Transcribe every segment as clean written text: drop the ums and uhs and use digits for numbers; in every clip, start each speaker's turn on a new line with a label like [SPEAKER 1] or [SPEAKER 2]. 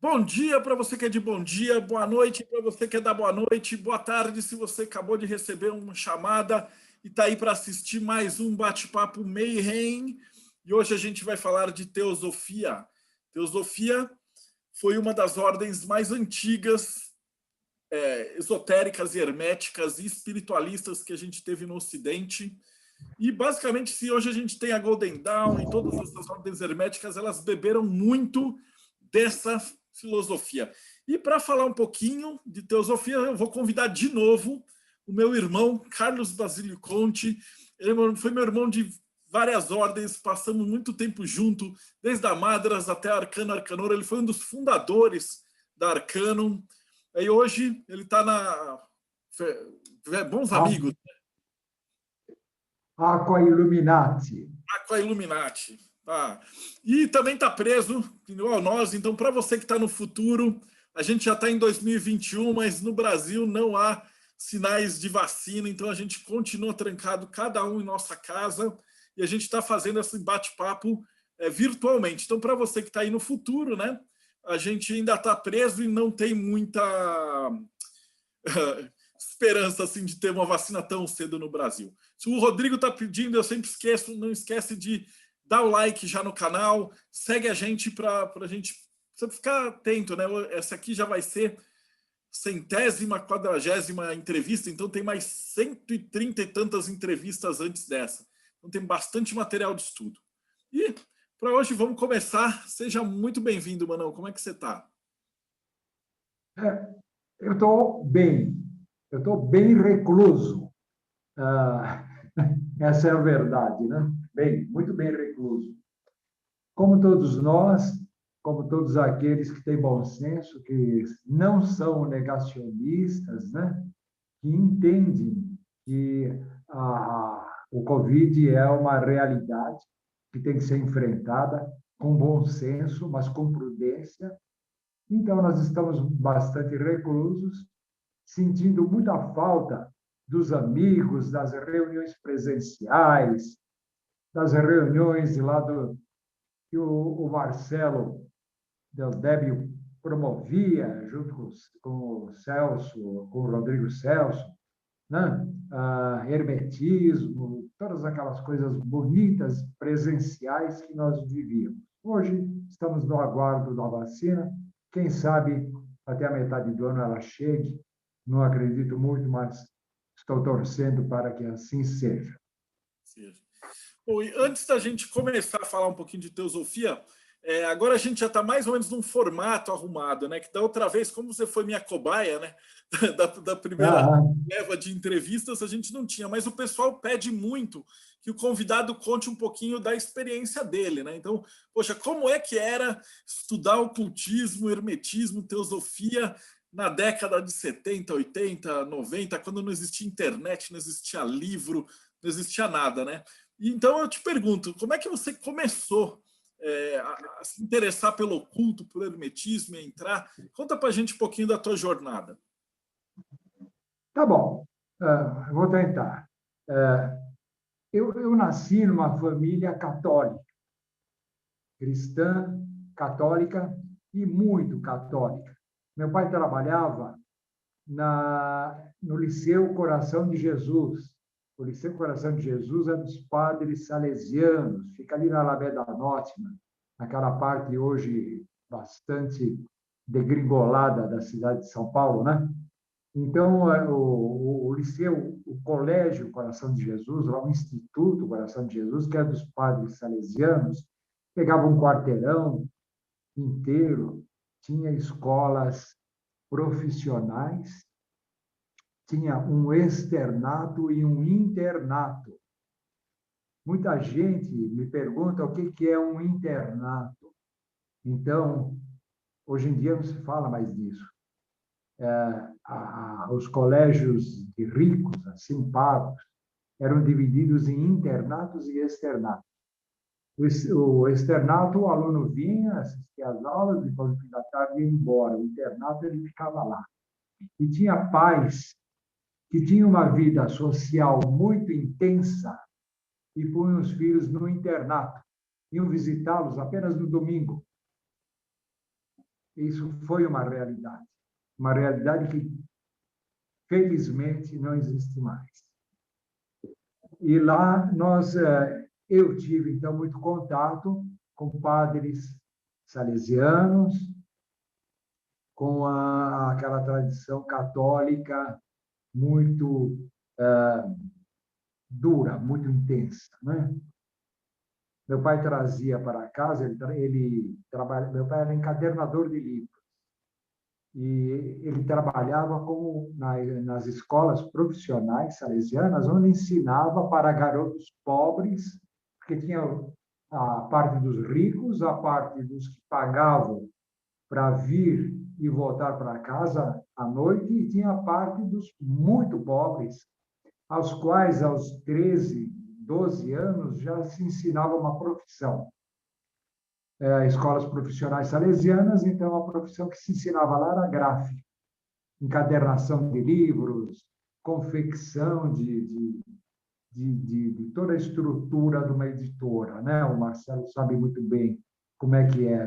[SPEAKER 1] Bom dia para você que é de bom dia, boa noite para você que é da boa noite, boa tarde se você acabou de receber uma chamada e está aí para assistir mais um bate-papo Mayhem. E hoje a gente vai falar de teosofia. Teosofia foi uma das ordens mais antigas, esotéricas e herméticas e espiritualistas que a gente teve no Ocidente. E basicamente, se hoje a gente tem a Golden Dawn e todas essas ordens herméticas, elas beberam muito dessa filosofia. E para falar um pouquinho de teosofia, eu vou convidar de novo o meu irmão, Carlos Basílio Conte. Ele foi meu irmão de várias ordens, passamos muito tempo junto, desde a Madras até a Arcano Arcanor. Ele foi um dos fundadores da Arcanum. E hoje ele está na... Bons amigos.
[SPEAKER 2] Aqua Illuminati.
[SPEAKER 1] Aqua Illuminati. Tá. E também está preso, igual nós. Então, para você que está no futuro, a gente já está em 2021, mas no Brasil não há sinais de vacina. Então, a gente continua trancado, cada um em nossa casa. E a gente está fazendo esse bate-papo virtualmente. Então, para você que está aí no futuro, né? A gente ainda está preso e não tem muita esperança assim de ter uma vacina tão cedo no Brasil. Se o Rodrigo está pedindo, eu sempre esqueço, não esquece de dar o like já no canal, segue a gente para a gente ficar atento, né? Essa aqui já vai ser 140ª entrevista, então tem mais 130 e tantas entrevistas antes dessa. Então tem bastante material de estudo. E para hoje vamos começar. Seja muito bem-vindo, Manão. Como é que você está?
[SPEAKER 2] Eu estou bem. Eu estou bem recluso. Essa é a verdade, né? Bem, muito bem recluso. Como todos nós, como todos aqueles que têm bom senso, que não são negacionistas, né? Que entendem que o Covid é uma realidade que tem que ser enfrentada com bom senso, mas com prudência. Então, nós estamos bastante reclusos, sentindo muita falta dos amigos, das reuniões presenciais, das reuniões lá que o Marcelo Del Débio promovia, junto com o Celso, com o Rodrigo Celso, né? Hermetismo, todas aquelas coisas bonitas, presenciais que nós vivíamos. Hoje, estamos no aguardo da vacina. Quem sabe, até a metade do ano ela chegue. Não acredito muito, mas estou torcendo para que assim seja.
[SPEAKER 1] Bom, e antes da gente começar a falar um pouquinho de teosofia, agora a gente já está mais ou menos num formato arrumado, né? Que da outra vez, como você foi minha cobaia, né? Da primeira leva de entrevistas, a gente não tinha, mas o pessoal pede muito que o convidado conte um pouquinho da experiência dele, né? Então, poxa, como é que era estudar ocultismo, hermetismo, teosofia na década de 70, 80, 90, quando não existia internet, não existia livro, não existia nada, né? Então eu te pergunto, como é que você começou a se interessar pelo oculto, pelo hermetismo, e entrar? Conta para a gente um pouquinho da tua jornada.
[SPEAKER 2] Tá bom, vou tentar. Eu nasci numa família católica, cristã, católica e muito católica. Meu pai trabalhava no Liceu Coração de Jesus. O Liceu Coração de Jesus é dos padres salesianos, fica ali na Alameda Norte, naquela parte hoje bastante degringolada da cidade de São Paulo, né? Então, o liceu, o Colégio Coração de Jesus, lá o Instituto Coração de Jesus, que é dos padres salesianos, pegava um quarteirão inteiro, tinha escolas profissionais, tinha um externato e um internato. Muita gente me pergunta o que é um internato. Então, hoje em dia não se fala mais disso. Os colégios de ricos, assim pagos, eram divididos em internatos e externatos. O externato, o aluno vinha, assistia às aulas, depois do fim da tarde ia embora. O internato, ele ficava lá. E tinha pais que tinham uma vida social muito intensa e punham os filhos no internato. Iam visitá-los apenas no domingo. Isso foi uma realidade que, felizmente, não existe mais. E lá eu tive, então, muito contato com padres salesianos, com aquela tradição católica muito dura, muito intensa, né? Meu pai trazia para casa, meu pai era encadernador de livros, e ele trabalhava nas escolas profissionais salesianas, onde ensinava para garotos pobres, porque tinha a parte dos ricos, a parte dos que pagavam para vir e voltar para casa à noite, e tinha a parte dos muito pobres, aos quais, aos 13, 12 anos, já se ensinava uma profissão. Escolas profissionais salesianas, então a profissão que se ensinava lá era gráfica, encadernação de livros, confecção de toda a estrutura de uma editora, né? O Marcelo sabe muito bem como é que é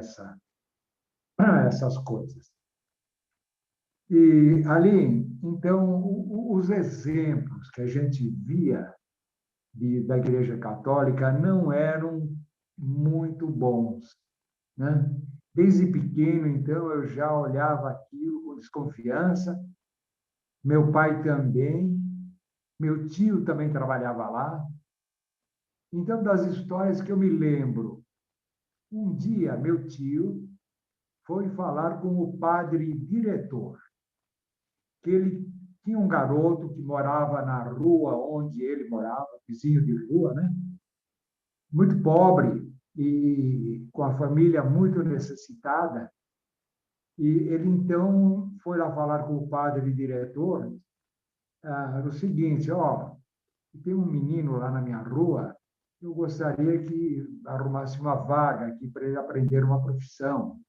[SPEAKER 2] essas coisas. E ali, então, os exemplos que a gente via da Igreja Católica não eram muito bons, né? Desde pequeno, então, eu já olhava aquilo com desconfiança. Meu pai também, meu tio também trabalhava lá. Então, das histórias que eu me lembro, um dia meu tio foi falar com o padre diretor, que ele tinha um garoto que morava na rua onde ele morava, vizinho de rua, né? Muito pobre e com a família muito necessitada. E ele, então, foi lá falar com o padre diretor o seguinte: ó, tem um menino lá na minha rua, eu gostaria que arrumasse uma vaga aqui para ele aprender uma profissão.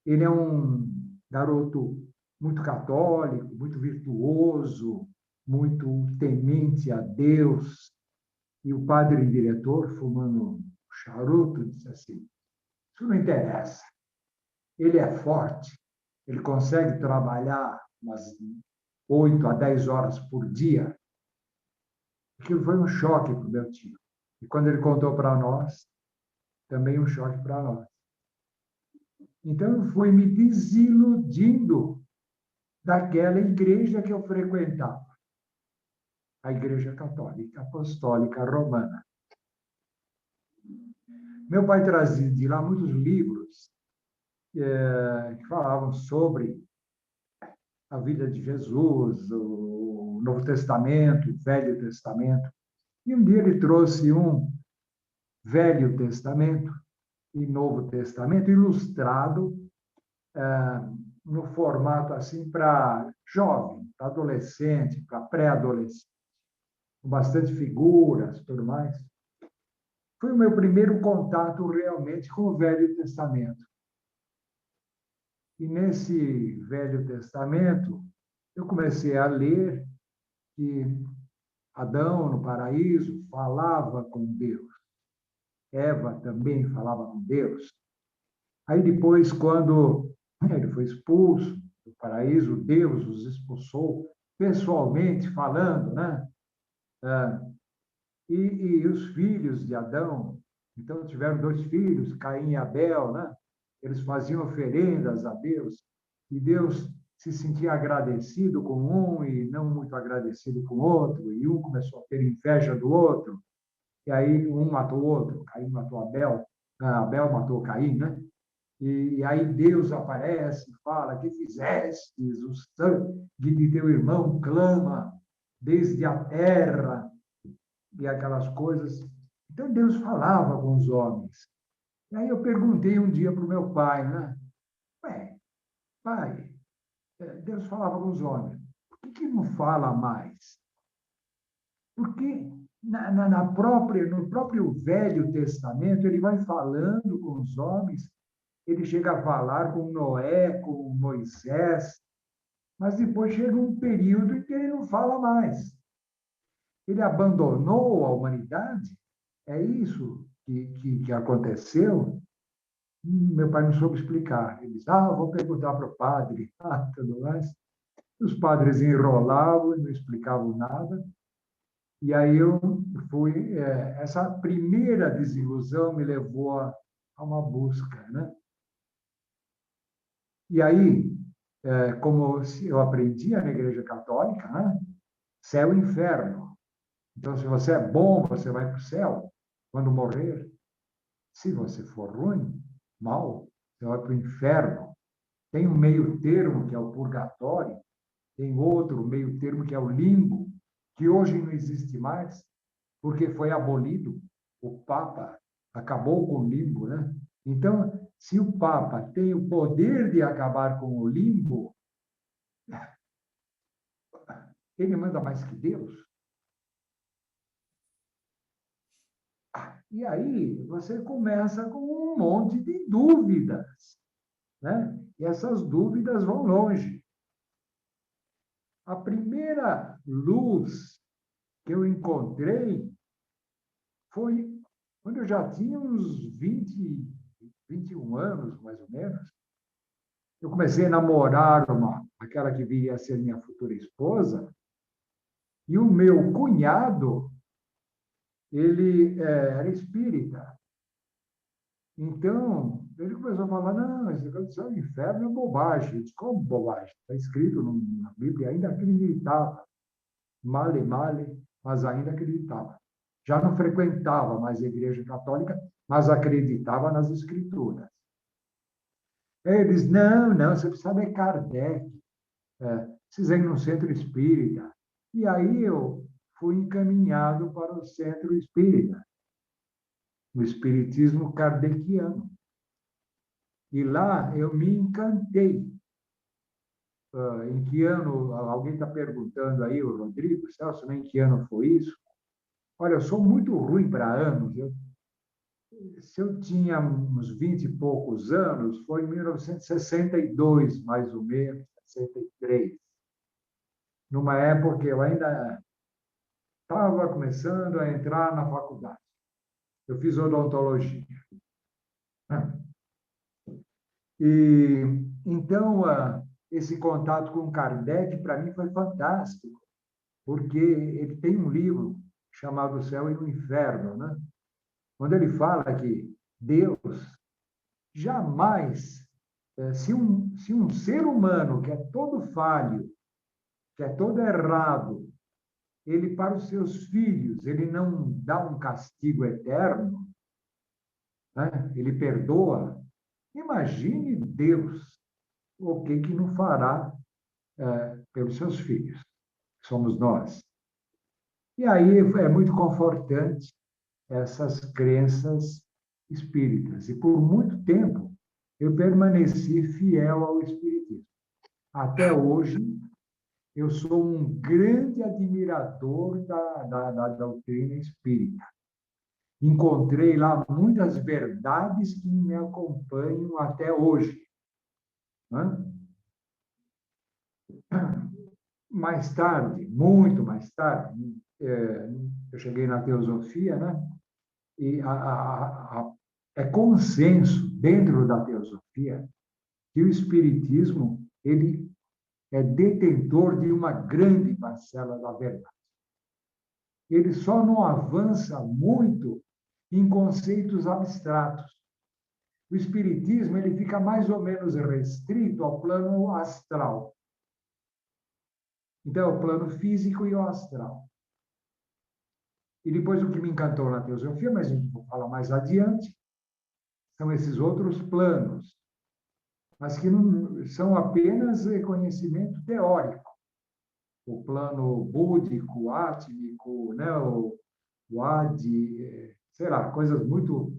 [SPEAKER 2] Ele é um garoto muito católico, muito virtuoso, muito temente a Deus. E o padre diretor, fumando charuto, disse assim: isso não interessa. Ele é forte, ele consegue trabalhar umas 8 a 10 horas por dia. Aquilo foi um choque para o meu tio. E quando ele contou para nós, também um choque para nós. Então, eu fui me desiludindo daquela igreja que eu frequentava, a Igreja Católica Apostólica Romana. Meu pai trazia de lá muitos livros que falavam sobre a vida de Jesus, o Novo Testamento, o Velho Testamento. E um dia ele trouxe um Velho Testamento e Novo Testamento ilustrado no formato assim para jovem, para adolescente, para pré-adolescente, com bastante figuras, tudo mais. Foi o meu primeiro contato realmente com o Velho Testamento. E nesse Velho Testamento, eu comecei a ler que Adão, no paraíso, falava com Deus. Eva também falava com Deus. Aí depois, quando ele foi expulso do paraíso, Deus os expulsou, pessoalmente falando, né? E os filhos de Adão, então tiveram 2 filhos, Caim e Abel, né? Eles faziam oferendas a Deus, e Deus se sentia agradecido com um e não muito agradecido com o outro, e um começou a ter inveja do outro, e aí um matou o outro, Caim matou Abel, Abel matou Caim, né? E aí Deus aparece e fala: que fizestes? O sangue de teu irmão clama desde a terra, e aquelas coisas. Então Deus falava com os homens. E aí eu perguntei um dia para o meu pai, né? Ué, pai, Deus falava com os homens, por que não fala mais? Porque no próprio Velho Testamento ele vai falando com os homens, ele chega a falar com Noé, com Moisés, mas depois chega um período em que ele não fala mais. Ele abandonou a humanidade? É isso que aconteceu? Meu pai não soube explicar. Ele disse, vou perguntar para o padre, tudo mais. Os padres enrolavam e não explicavam nada. E aí eu fui... essa primeira desilusão me levou a uma busca, né? E aí, como eu aprendia na Igreja Católica, né? Céu e inferno. Então, se você é bom, você vai para o céu quando morrer. Se você for ruim, mal, você vai para o inferno. Tem um meio termo, que é o purgatório. Tem outro meio termo, que é o limbo, que hoje não existe mais, porque foi abolido. O Papa acabou com o limbo, né? Então, se o Papa tem o poder de acabar com o limbo, ele manda mais que Deus. E aí você começa com um monte de dúvidas, né? E essas dúvidas vão longe. A primeira luz que eu encontrei foi quando eu já tinha uns 21 anos, mais ou menos. Eu comecei a namorar aquela que viria a ser minha futura esposa, e o meu cunhado, ele era espírita. Então, ele começou a falar, não, esse negócio de céu e inferno é bobagem. Eu disse, como bobagem? Está escrito na Bíblia, ainda acreditava. Male, male, mas ainda acreditava. Já não frequentava mais a Igreja Católica, mas acreditava nas Escrituras. Eles, não, você precisa de Kardec, precisa ir no centro espírita. E aí eu fui encaminhado para o centro espírita, o espiritismo kardeciano. E lá eu me encantei. Em que ano, alguém está perguntando aí, o Rodrigo, Celso, em que ano foi isso? Olha, eu sou muito ruim para anos. Se eu tinha uns 20 e poucos anos, foi em 1962, mais ou menos, 63. Numa época que eu ainda estava começando a entrar na faculdade. Eu fiz odontologia. E então esse contato com Kardec para mim foi fantástico, porque ele tem um livro chamado O Céu e o Inferno, né? Onde ele fala que Deus jamais, se um ser humano que é todo falho, que é todo errado, ele para os seus filhos, ele não dá um castigo eterno, né? Ele perdoa. Imagine Deus, o que não fará pelos seus filhos, que somos nós. E aí é muito confortante essas crenças espíritas. E por muito tempo eu permaneci fiel ao espiritismo. Até hoje, eu sou um grande admirador da doutrina espírita. Encontrei lá muitas verdades que me acompanham até hoje. Né? Mais tarde, muito mais tarde, eu cheguei na teosofia, né? E é consenso dentro da teosofia que o espiritismo ele é detentor de uma grande parcela da verdade. Ele só não avança muito em conceitos abstratos. O espiritismo ele fica mais ou menos restrito ao plano astral. Então, é o plano físico e o astral. E depois o que me encantou na teosofia, mas a gente vai falar mais adiante, são esses outros planos, mas que não são apenas conhecimento teórico. O plano búdico, átmico, né? o adi, sei lá, coisas muito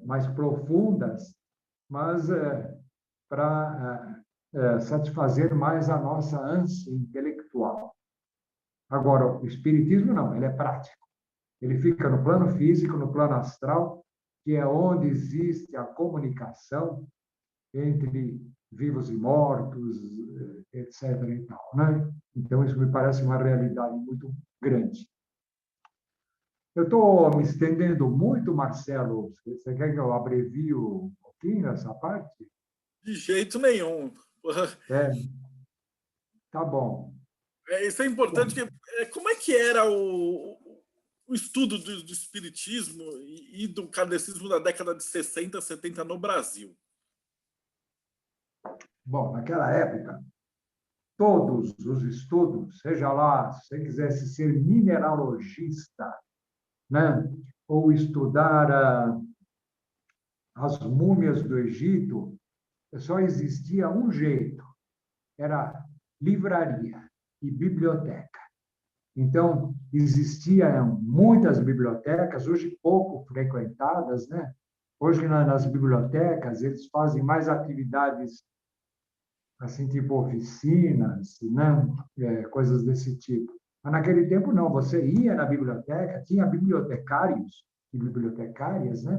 [SPEAKER 2] mais profundas, mas para satisfazer mais a nossa ânsia intelectual. Agora, o espiritismo não, ele é prático. Ele fica no plano físico, no plano astral, que é onde existe a comunicação entre vivos e mortos, etc. e tal, né? Então, isso me parece uma realidade muito grande. Eu estou me estendendo muito, Marcelo. Você quer que eu abrevie um pouquinho essa parte?
[SPEAKER 1] De jeito nenhum.
[SPEAKER 2] É, tá bom.
[SPEAKER 1] Isso é importante.
[SPEAKER 2] Bom,
[SPEAKER 1] Como é que era o estudo do espiritismo e do kardecismo da década de 60, 70 no Brasil?
[SPEAKER 2] bom, naquela época, todos os estudos, seja lá, se você quisesse ser mineralogista, né? Ou estudar as múmias do Egito, só existia um jeito, era livraria e biblioteca. Então, existiam muitas bibliotecas, hoje pouco frequentadas, né? Hoje, nas bibliotecas, eles fazem mais atividades, assim, tipo oficinas, né? Coisas desse tipo. Mas, naquele tempo, não. Você ia na biblioteca, tinha bibliotecários e bibliotecárias, né?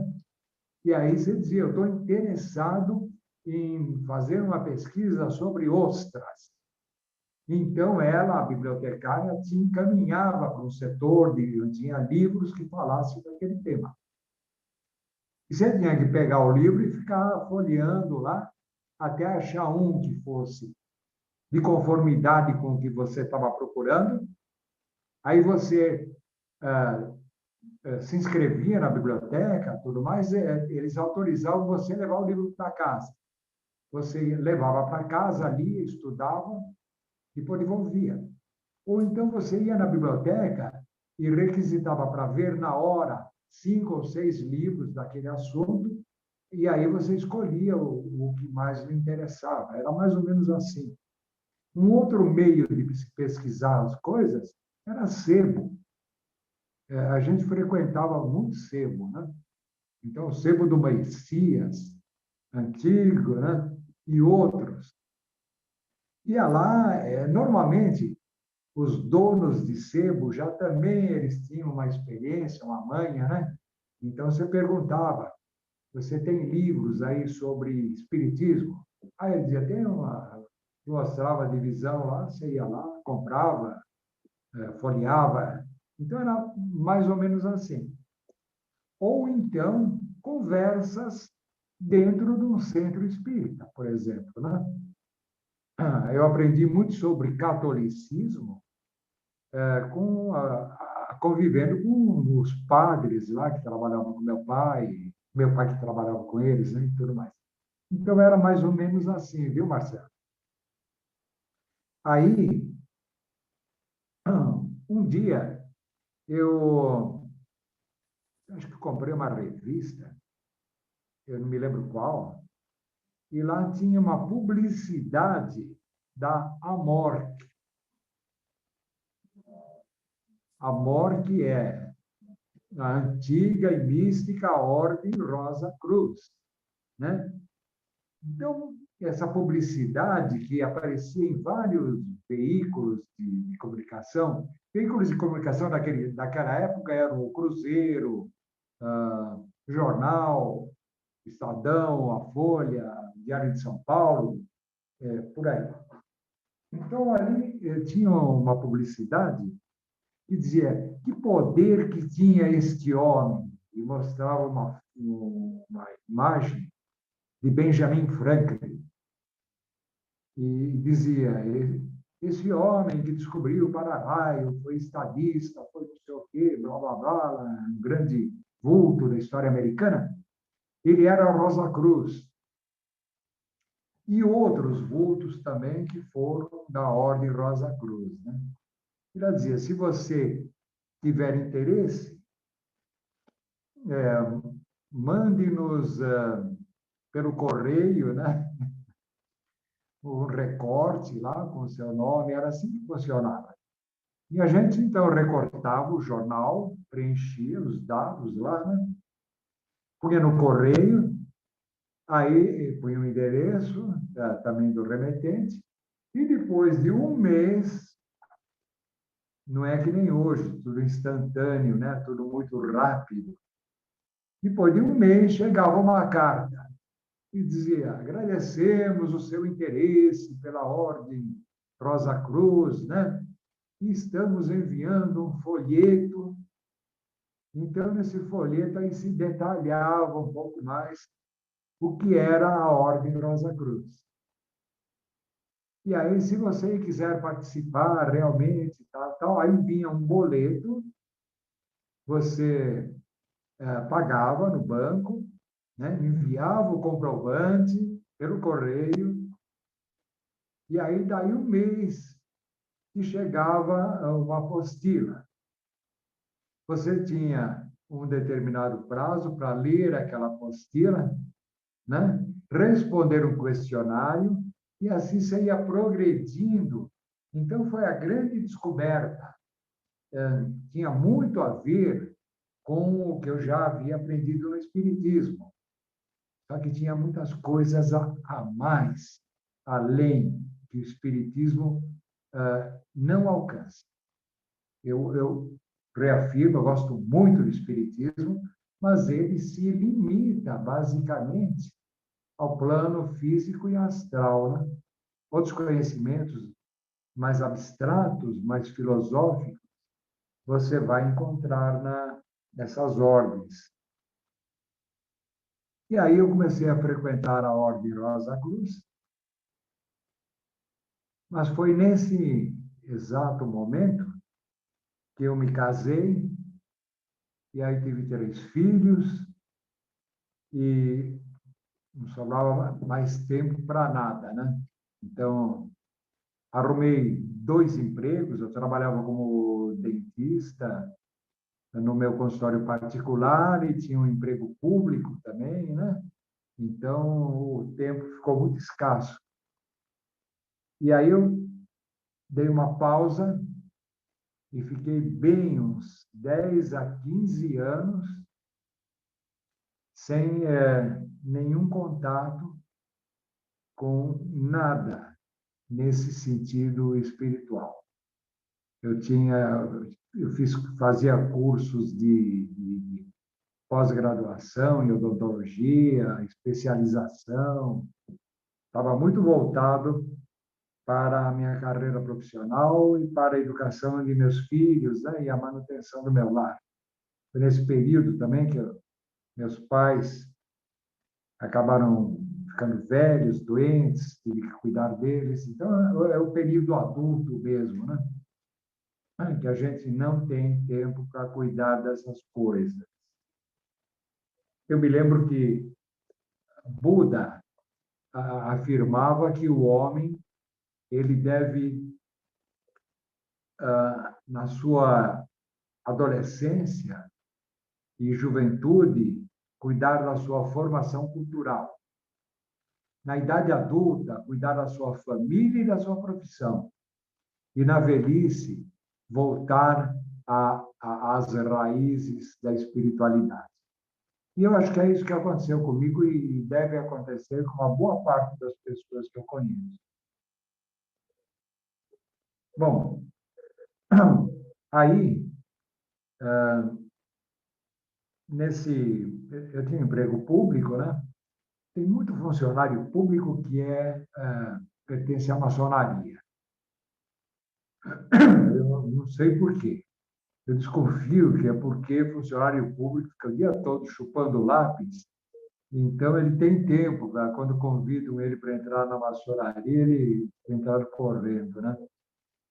[SPEAKER 2] E aí você dizia, eu estou interessado em fazer uma pesquisa sobre ostras. Então, ela, a bibliotecária, te encaminhava para um setor, tinha livros que falassem daquele tema. E você tinha que pegar o livro e ficar folheando lá, até achar um que fosse de conformidade com o que você estava procurando. Aí você se inscrevia na biblioteca, tudo mais, eles autorizavam você a levar o livro para casa. Você levava para casa, lia, estudava, e depois devolvia. Ou então você ia na biblioteca e requisitava para ver na hora 5 ou 6 livros daquele assunto, e aí você escolhia o que mais lhe interessava. Era mais ou menos assim. Um outro meio de pesquisar as coisas era sebo. A gente frequentava muito sebo, né? Então, o sebo do Messias, antigo, né? E outros. Ia lá, normalmente, os donos de sebo já também eles tinham uma experiência, uma manha, né? Então você perguntava, você tem livros aí sobre espiritismo? Aí ele dizia, tem uma, mostrava a divisão lá, você ia lá, comprava, folheava. Então era mais ou menos assim. Ou então conversas dentro de um centro espírita, por exemplo, né? Eu aprendi muito sobre catolicismo convivendo com os padres lá que trabalhavam com meu pai que trabalhava com eles, né, e tudo mais. Então era mais ou menos assim, viu, Marcelo? Aí, um dia, eu acho que comprei uma revista, eu não me lembro qual, e lá tinha uma publicidade da Amor. Amor que é a antiga e mística Ordem Rosa Cruz, né? Então, essa publicidade que aparecia em vários veículos de comunicação daquela época eram o Cruzeiro, Jornal, Estadão, a Folha, Diário de São Paulo, por aí. Então, ali tinha uma publicidade que dizia que poder que tinha este homem, e mostrava uma imagem de Benjamin Franklin, e dizia, esse homem que descobriu o para-raio, foi estadista, foi não sei o quê, blá, blá, blá, um grande vulto da história americana, ele era Rosa Cruz. E outros vultos também que foram da Ordem Rosa Cruz, né? Ele dizia, se você tiver interesse, mande-nos pelo correio, né? Um recorte lá com o seu nome, era assim que funcionava. E a gente, então, recortava o jornal, preenchia os dados lá, né? Punha no correio, aí punha o endereço também do remetente, e depois de um mês, não é que nem hoje, tudo instantâneo, né? Tudo muito rápido. Depois de um mês, chegava uma carta e dizia: agradecemos o seu interesse pela Ordem Rosa Cruz, né? E estamos enviando um folheto Então, nesse folheto aí se detalhava um pouco mais o que era a Ordem Rosa Cruz. E aí, se você quiser participar realmente, tal, aí vinha um boleto, você pagava no banco, né? Enviava o comprovante pelo correio, e aí, daí um mês, que chegava uma apostila. Você tinha um determinado prazo para ler aquela apostila, né? Responder um questionário, e assim você ia progredindo. Então, foi a grande descoberta. Tinha muito a ver com o que eu já havia aprendido no Espiritismo. Só que tinha muitas coisas a mais, além que o Espiritismo não alcança. Eu reafirmo, eu gosto muito do Espiritismo, mas ele se limita, basicamente, ao plano físico e astral, né? Outros conhecimentos mais abstratos, mais filosóficos, você vai encontrar nessas ordens. E aí eu comecei a frequentar a Ordem Rosa Cruz, mas foi nesse exato momento que eu me casei, e aí tive 3 filhos, e não sobrava mais tempo para nada, né? Então, arrumei 2 empregos, eu trabalhava como dentista no meu consultório particular e tinha um emprego público também, né? Então, o tempo ficou muito escasso. E aí eu dei uma pausa e fiquei bem uns 10 a 15 anos sem nenhum contato com nada nesse sentido espiritual. Fazia cursos de pós-graduação em odontologia, especialização, estava muito voltado para a minha carreira profissional e para a educação de meus filhos, né, e a manutenção do meu lar. Foi nesse período também que meus pais acabaram ficando velhos, doentes, tive que cuidar deles. Então, é o período adulto mesmo, né? Que a gente não tem tempo para cuidar dessas coisas. Eu me lembro que Buda afirmava que o homem ele deve, na sua adolescência e juventude, cuidar da sua formação cultural. Na idade adulta, cuidar da sua família e da sua profissão. E na velhice, voltar às raízes da espiritualidade. E eu acho que é isso que aconteceu comigo e deve acontecer com uma boa parte das pessoas que eu conheço. Bom, aí, eu tinha um emprego público, né? Tem muito funcionário público que pertence à maçonaria. Eu não sei por quê. Eu desconfio que é porque funcionário público fica o dia todo chupando lápis, então ele tem tempo, quando convidam ele para entrar na maçonaria, ele entrar correndo, né?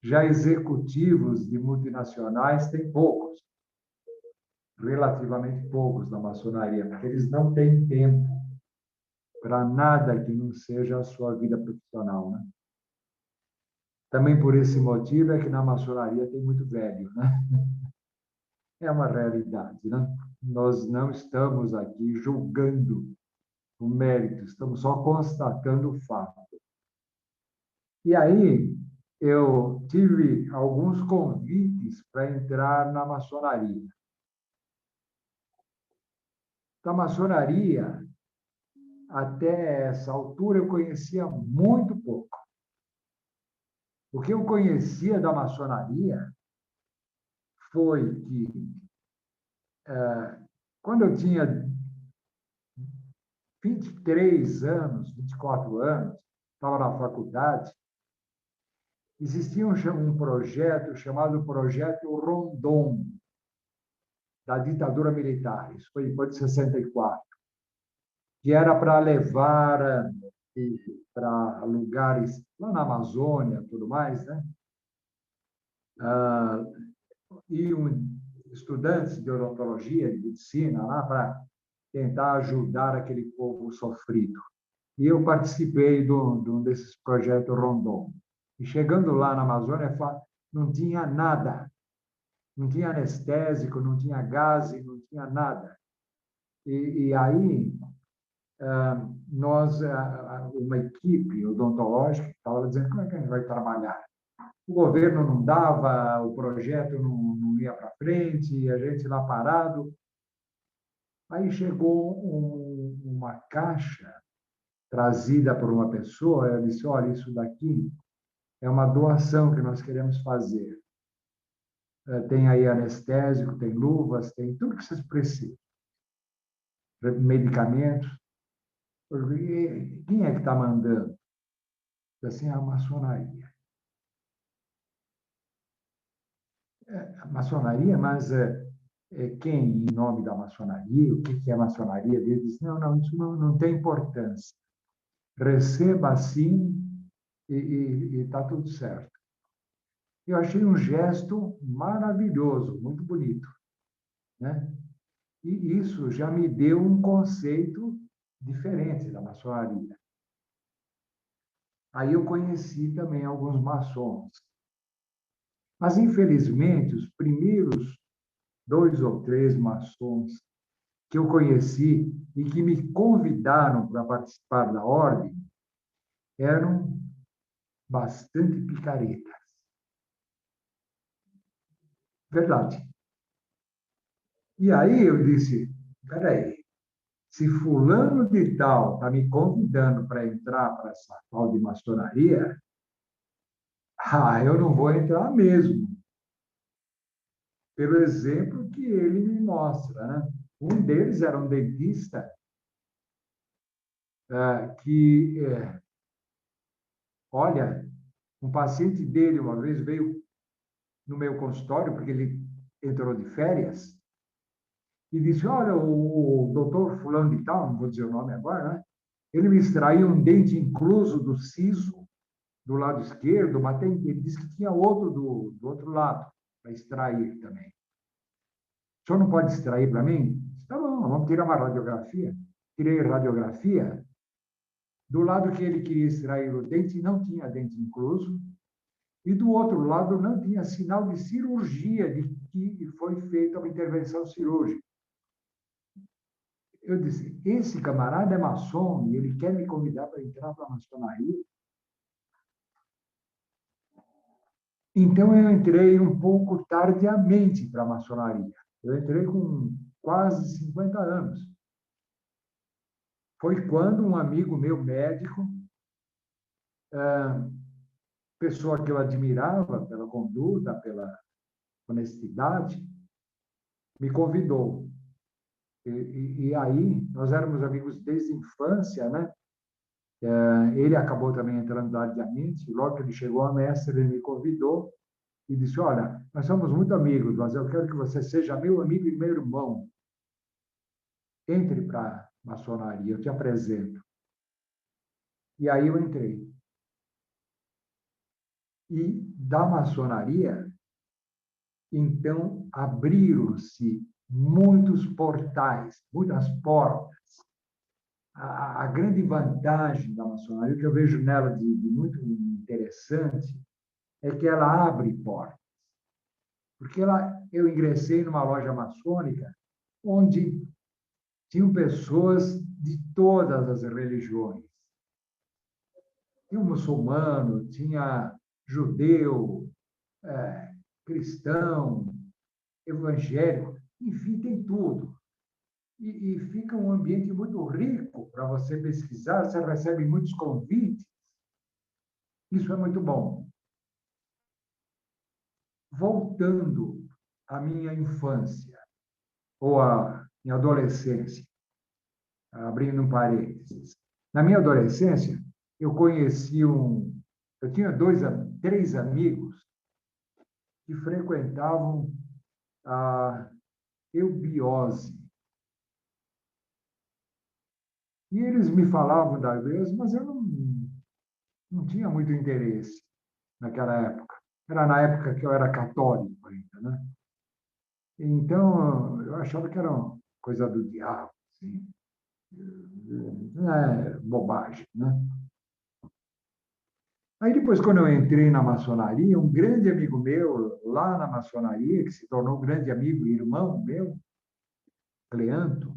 [SPEAKER 2] Já executivos de multinacionais tem poucos, relativamente poucos na maçonaria, porque eles não têm tempo para nada que não seja a sua vida profissional, né? Também por esse motivo é que na maçonaria tem muito velho, né? É uma realidade, né? Nós não estamos aqui julgando o mérito, estamos só constatando o fato. E aí eu tive alguns convites para entrar na maçonaria. Da maçonaria, até essa altura, eu conhecia muito pouco. O que eu conhecia da maçonaria foi que, quando eu tinha 23 anos, 24 anos, estava na faculdade, existia um projeto chamado Projeto Rondon. da ditadura militar, isso foi depois de 64, que era para levar para lugares lá na Amazônia, tudo mais, né? E estudantes de odontologia, de medicina, lá para tentar ajudar aquele povo sofrido. E eu participei de um desses projetos Rondon. E chegando lá na Amazônia, não tinha nada. Não tinha anestésico, não tinha gás, não tinha nada. E aí, nós, uma equipe odontológica, estava dizendo como é que a gente vai trabalhar. O governo não dava, o projeto não ia para frente, a gente lá parado. Aí chegou uma caixa trazida por uma pessoa, ela disse, olha, isso daqui é uma doação que nós queremos fazer. Tem aí anestésico, tem luvas, tem tudo que vocês precisam. Medicamentos. Quem é que está mandando? Assim, a maçonaria. A maçonaria, mas quem, em nome da maçonaria, o que é a maçonaria? Ele diz, não, isso não tem importância. Receba assim e está tudo certo. Eu achei um gesto maravilhoso, muito bonito, né? E isso já me deu um conceito diferente da maçonaria. Aí eu conheci também alguns maçons. Mas, infelizmente, os primeiros 2 ou 3 maçons que eu conheci e que me convidaram para participar da ordem eram bastante picaretas. Verdade. E aí eu disse, peraí, se fulano de tal está me convidando para entrar para essa tal de maçonaria, eu não vou entrar mesmo. Pelo exemplo que ele me mostra, né? Um deles era um dentista que, olha, um paciente dele uma vez veio no meu consultório, porque ele entrou de férias, e disse, olha, o doutor fulano de tal, não vou dizer o nome agora, né? Ele me extraiu um dente incluso do siso, do lado esquerdo, mas ele disse que tinha outro do outro lado, para extrair também. O senhor não pode extrair para mim? Tá bom, vamos tirar uma radiografia. Tirei radiografia. Do lado que ele queria extrair o dente, não tinha dente incluso. E do outro lado, não tinha sinal de cirurgia, de que foi feita uma intervenção cirúrgica. Eu disse, esse camarada é maçom e ele quer me convidar para entrar para a maçonaria. Então, eu entrei um pouco tardiamente para a maçonaria. Eu entrei com quase 50 anos. Foi quando um amigo meu, médico, pessoa que eu admirava pela conduta, pela honestidade, me convidou. E aí, nós éramos amigos desde a infância, né? Ele acabou também entrando tardiamente. Logo que ele chegou a mestre, ele me convidou e disse, olha, nós somos muito amigos, mas eu quero que você seja meu amigo e meu irmão. Entre para a maçonaria, eu te apresento. E aí eu entrei. E da maçonaria, então, abriram-se muitos portais, muitas portas. A grande vantagem da maçonaria, que eu vejo nela de muito interessante, é que ela abre portas. Porque eu ingressei numa loja maçônica onde tinham pessoas de todas as religiões. Tinha muçulmano, tinha judeu, cristão, evangélico, enfim, tem tudo. E fica um ambiente muito rico para você pesquisar, você recebe muitos convites. Isso é muito bom. Voltando à minha infância, ou à minha adolescência, abrindo um parênteses. Na minha adolescência, eu tinha 3 amigos que frequentavam eubiose. E eles me falavam da eubiose, mas eu não tinha muito interesse naquela época. Era na época que eu era católico ainda, né? Então, eu achava que era uma coisa do diabo, assim. Não é bobagem, né? Aí depois, quando eu entrei na maçonaria, um grande amigo meu, lá na maçonaria, que se tornou um grande amigo e irmão meu, Cleanto,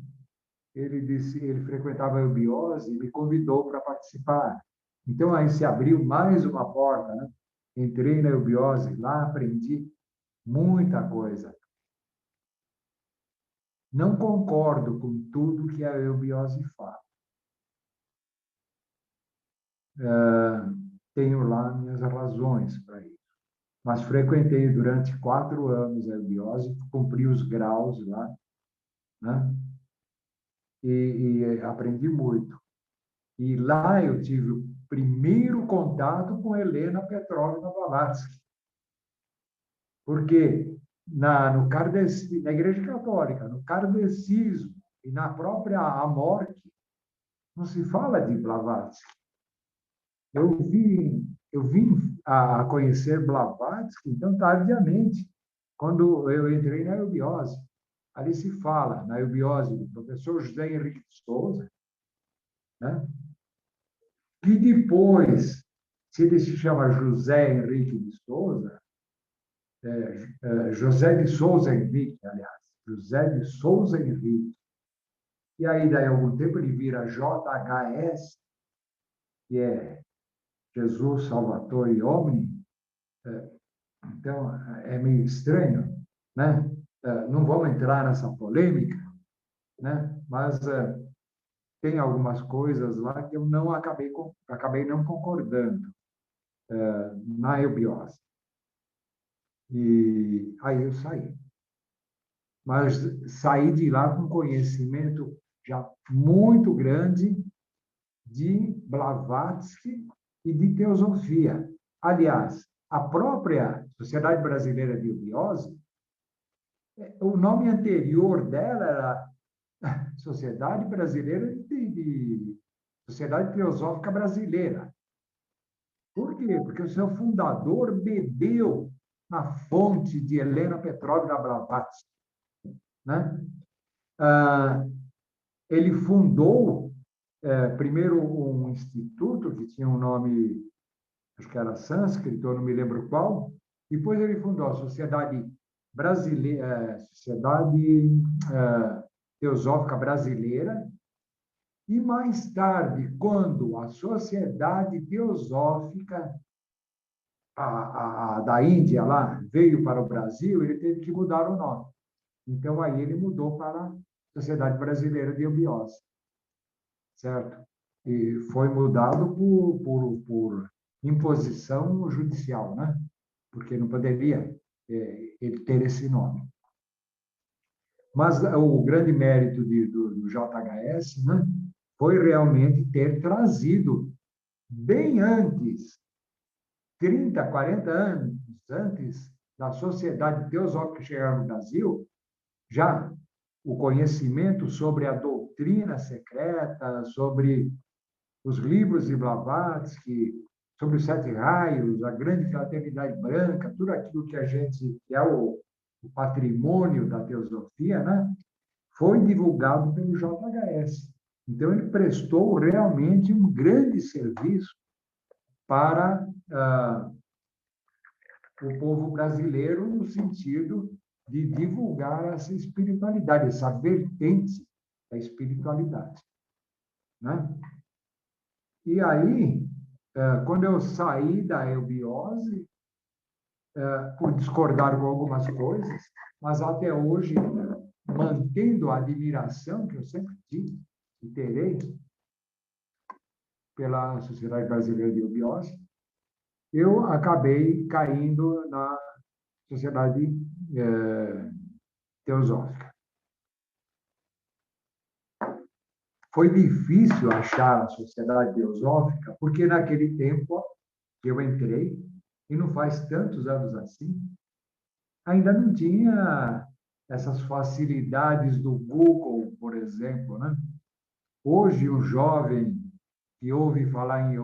[SPEAKER 2] ele frequentava a eubiose e me convidou para participar. Então, aí se abriu mais uma porta, né? Entrei na eubiose, lá aprendi muita coisa. Não concordo com tudo que a eubiose fala. Tenho lá minhas razões para isso. Mas frequentei durante 4 anos a eubiose, cumpri os graus lá, né? E aprendi muito. E lá eu tive o primeiro contato com Helena Petrovna Blavatsky, porque no na Igreja Católica, no kardecismo e na própria Amorque, não se fala de Blavatsky. Eu vim a conhecer Blavatsky, então, tardiamente, quando eu entrei na eubiose. Ali se fala, na eubiose, do professor José Henrique de Souza, né? Que depois, se ele se chama José Henrique de Souza, José de Souza Henrique, aliás, José de Souza Henrique, e aí, daí, a algum tempo, ele vira JHS, que é Jesus Salvatore Omni. Então, é meio estranho, né? Não vamos entrar nessa polêmica, né? Mas tem algumas coisas lá que eu não acabei não concordando na eubiose. E aí eu saí. Mas saí de lá com conhecimento já muito grande de Blavatsky e de teosofia. Aliás, a própria Sociedade Brasileira de Eubiose, o nome anterior dela era Sociedade Brasileira Sociedade Teosófica Brasileira. Por quê? Porque o seu fundador bebeu na fonte de Helena Petrovna Blavatsky, né? Ele fundou primeiro um instituto que tinha um nome, acho que era sânscrito, eu não me lembro qual. Depois ele fundou a Sociedade Brasileira, Sociedade Teosófica Brasileira. E mais tarde, quando a Sociedade Teosófica da Índia lá veio para o Brasil, ele teve que mudar o nome. Então aí ele mudou para a Sociedade Brasileira de Eubiose, certo? E foi mudado por imposição judicial, né? Porque não poderia ele ter esse nome. Mas o grande mérito do JHS, né, foi realmente ter trazido bem antes, 30, 40 anos antes da Sociedade Teosófica chegar no Brasil, já o conhecimento sobre a doutrina secreta, sobre os livros de Blavatsky, sobre os 7 raios, a grande fraternidade branca, tudo aquilo que que é o patrimônio da teosofia, né? Foi divulgado pelo JHS. Então, ele prestou realmente um grande serviço para o povo brasileiro, no sentido de divulgar essa espiritualidade, essa vertente da espiritualidade, né? E aí, quando eu saí da eubiose, por discordar com algumas coisas, mas até hoje, mantendo a admiração que eu sempre tive e terei pela Sociedade Brasileira de Eubiose, eu acabei caindo na Sociedade Teosófica. Foi difícil achar a Sociedade Teosófica, porque naquele tempo que eu entrei, e não faz tantos anos assim, ainda não tinha essas facilidades do Google, por exemplo, né? Hoje, um jovem que ouve falar em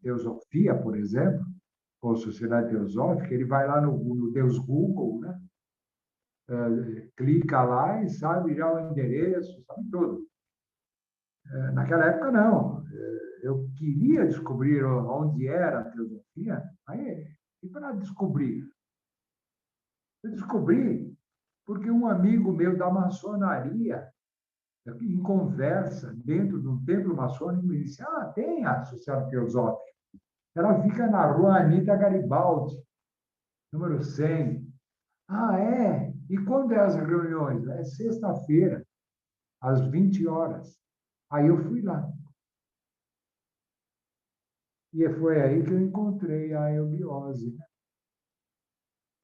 [SPEAKER 2] teosofia, por exemplo, ou sociedade teosófica, ele vai lá no Deus Google, né? Clica lá e sabe já o endereço, sabe tudo. Naquela época, não. Eu queria descobrir onde era a teosofia, aí, e para descobrir? Eu descobri porque um amigo meu da maçonaria, em conversa, dentro de um templo maçônico, me disse: Ah, tem a Sociedade Teosófica. Ela fica na rua Anita Garibaldi, número 100. Ah, é? E quando é as reuniões? É sexta-feira, às 20 horas. Aí eu fui lá. E foi aí que eu encontrei a eubiose.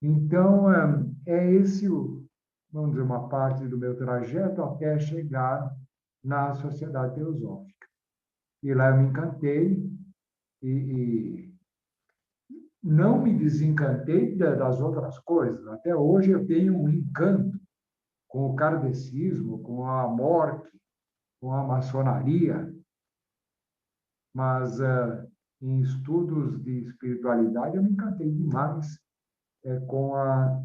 [SPEAKER 2] Então, é esse, vamos dizer, uma parte do meu trajeto até chegar na Sociedade Teosófica. E lá eu me encantei e não me desencantei das outras coisas. Até hoje eu tenho um encanto com o kardecismo, com a morte, com a maçonaria, mas em estudos de espiritualidade eu me encantei demais com a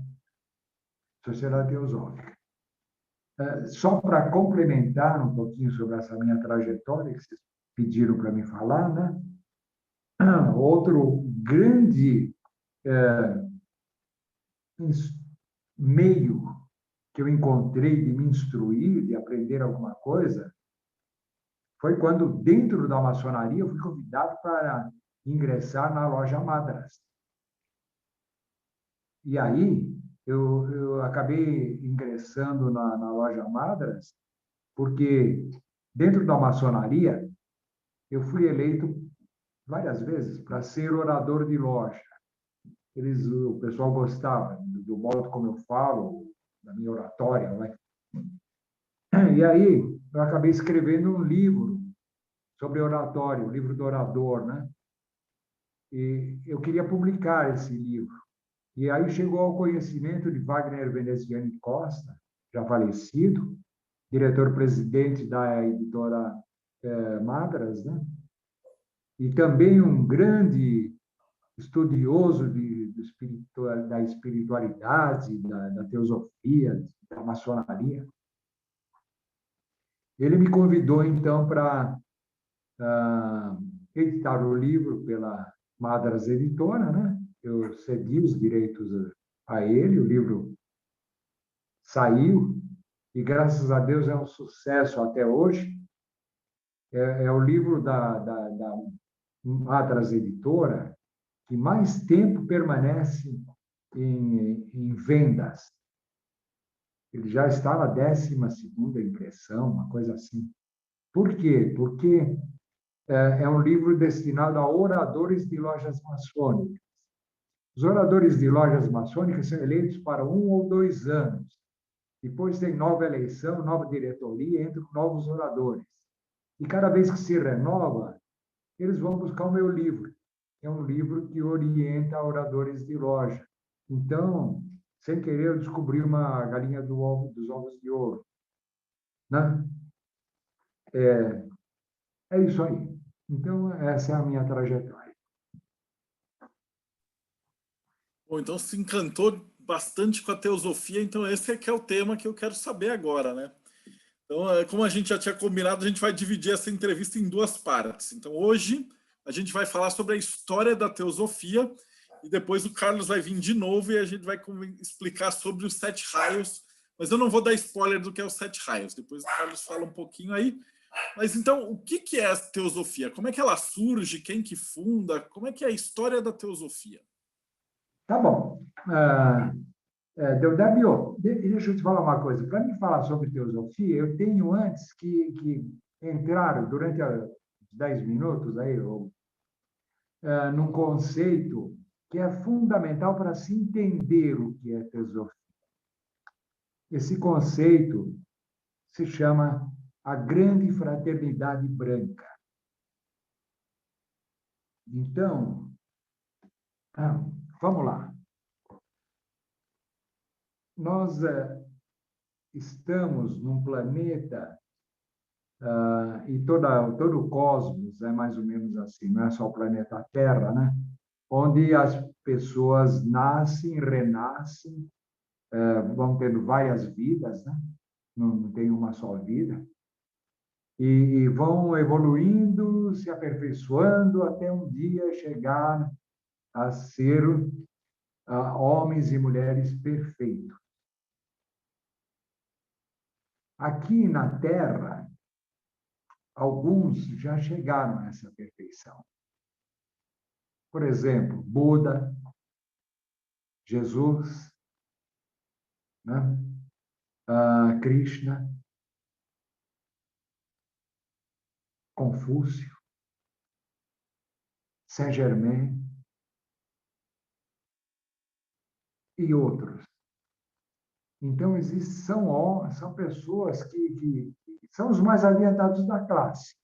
[SPEAKER 2] Sociedade Teosófica. Só para complementar um pouquinho sobre essa minha trajetória que vocês pediram para me falar, né? Outro grande meio que eu encontrei de me instruir, de aprender alguma coisa, foi quando, dentro da maçonaria, eu fui convidado para ingressar na loja Madras. E aí, eu acabei ingressando na loja Madras, porque, dentro da maçonaria, eu fui eleito várias vezes para ser orador de loja. O pessoal gostava do modo como eu falo, da minha oratória, né? E aí, eu acabei escrevendo um livro sobre oratório, o livro do orador, né? E eu queria publicar esse livro. E aí chegou ao conhecimento de Wagner Veneziani Costa, já falecido, diretor-presidente da editora Madras, né? E também um grande estudioso da espiritualidade, da teosofia, da maçonaria. Ele me convidou, então, para editar o livro pela Madras Editora, né? Eu cedi os direitos a ele, o livro saiu, e graças a Deus é um sucesso até hoje. É o livro da Madras Editora que mais tempo permanece em vendas. Ele já está na 12ª impressão, uma coisa assim. Por quê? Porque é um livro destinado a oradores de lojas maçônicas. Os oradores de lojas maçônicas são eleitos para 1 ou 2 anos. Depois tem nova eleição, nova diretoria, entram novos oradores. E cada vez que se renova, eles vão buscar o meu livro. É um livro que orienta oradores de loja. Então, sem querer, eu descobri uma galinha dos ovos de ouro, né? É isso aí. Então, essa é a minha trajetória.
[SPEAKER 1] Bom, então se encantou bastante com a teosofia, então esse é que é o tema que eu quero saber agora, né? Então, como a gente já tinha combinado, a gente vai dividir essa entrevista em 2 partes. Então, hoje a gente vai falar sobre a história da teosofia e depois o Carlos vai vir de novo e a gente vai explicar sobre os 7 raios. Mas eu não vou dar spoiler do que é os 7 raios. Depois o Carlos fala um pouquinho aí. Mas então, o que é a teosofia? Como é que ela surge? Quem que funda? Como é que é a história da teosofia?
[SPEAKER 2] Tá bom. Deodébio, deixa eu te falar uma coisa. Para me falar sobre teosofia, eu tenho antes que entrar durante os 10 minutos aí, num conceito que é fundamental para se entender o que é teosofia. Esse conceito se chama a Grande Fraternidade Branca. Então, vamos lá. Nós estamos num planeta, e todo o cosmos é mais ou menos assim, não é só o planeta Terra, né? Onde as pessoas nascem, renascem, vão tendo várias vidas, né? Não tem uma só vida, e vão evoluindo, se aperfeiçoando, até um dia chegar a ser homens e mulheres perfeitos. Aqui na Terra, alguns já chegaram a essa perfeição. Por exemplo, Buda, Jesus, né? Krishna, Confúcio, Saint-Germain e outros. Então, são pessoas que são os mais adiantados da classe.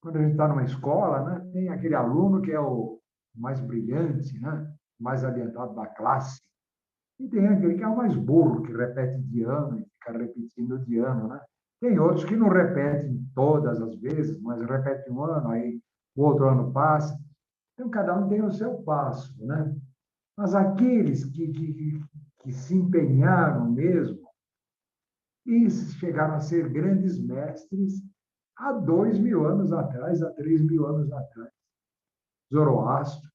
[SPEAKER 2] Quando a gente está numa escola, né, tem aquele aluno que é o mais brilhante, né, mais adiantado da classe, e tem aquele que é o mais burro, que repete de ano e fica repetindo de ano, né? Tem outros que não repetem todas as vezes, mas repetem um ano, aí o outro ano passa. Então, cada um tem o seu passo, né? Mas aqueles que se empenharam mesmo e chegaram a ser grandes mestres há 2.000 anos atrás, há 3.000 anos atrás. Zoroastro,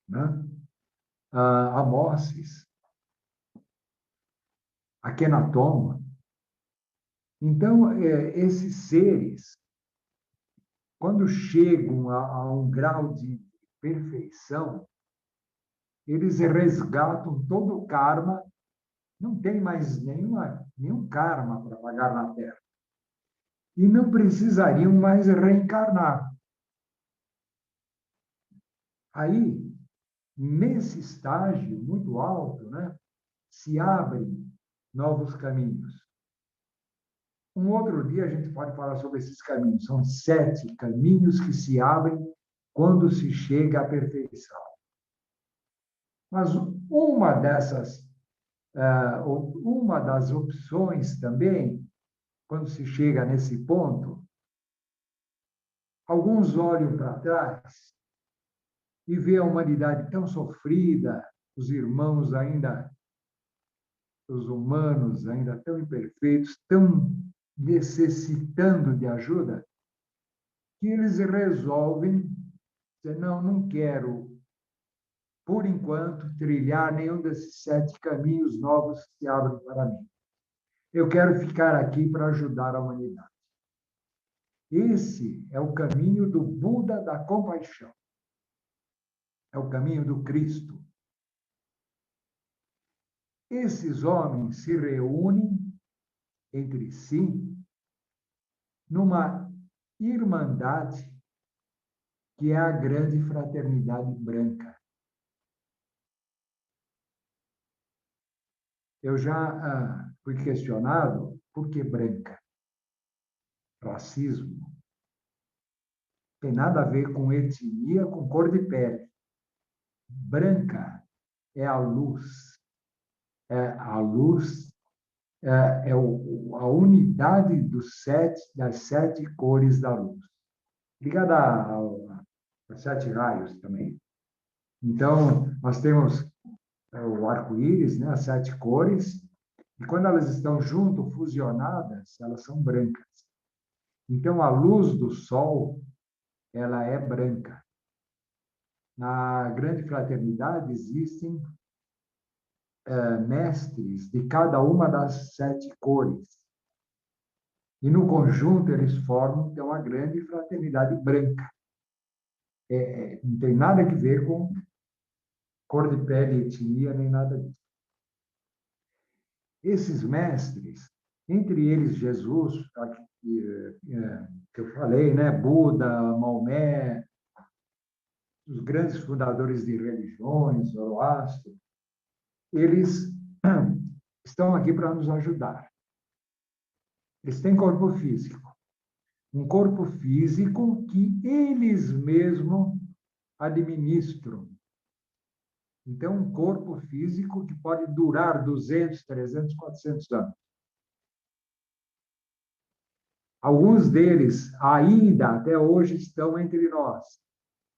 [SPEAKER 2] né? Amorces, Akenatoma. Então, esses seres, quando chegam a um grau de perfeição, eles resgatam todo o karma, não tem mais nenhum karma para pagar na Terra. E não precisariam mais reencarnar. Aí, nesse estágio muito alto, né, se abrem novos caminhos. Um outro dia a gente pode falar sobre esses caminhos. São 7 caminhos que se abrem quando se chega à perfeição. Mas uma das opções também, quando se chega nesse ponto, alguns olham para trás e vê a humanidade tão sofrida, os irmãos ainda, os humanos ainda tão imperfeitos, tão necessitando de ajuda, que eles resolvem dizer, não quero, por enquanto, trilhar nenhum desses 7 caminhos novos que se abrem para mim. Eu quero ficar aqui para ajudar a humanidade. Esse é o caminho do Buda da compaixão. É o caminho do Cristo. Esses homens se reúnem entre si numa irmandade que é a grande fraternidade branca. Eu já fui questionado por que branca? Racismo. Tem nada a ver com etnia, com cor de pele. Branca é a luz. A luz é a unidade das 7 cores da luz. Ligada aos 7 raios também. Então, nós temos o arco-íris, né, as 7 cores, e quando elas estão junto, fusionadas, elas são brancas. Então, a luz do sol, ela é branca. Na grande fraternidade existem mestres de cada uma das 7 cores. E no conjunto eles formam, então, a grande fraternidade branca. Não tem nada a ver com cor de pele, etnia, nem nada disso. Esses mestres, entre eles Jesus, que eu falei, né? Buda, Maomé, os grandes fundadores de religiões, Zoroastro, eles estão aqui para nos ajudar. Eles têm corpo físico. Um corpo físico que eles mesmos administram. Então, um corpo físico que pode durar 200, 300, 400 anos. Alguns deles ainda, até hoje, estão entre nós.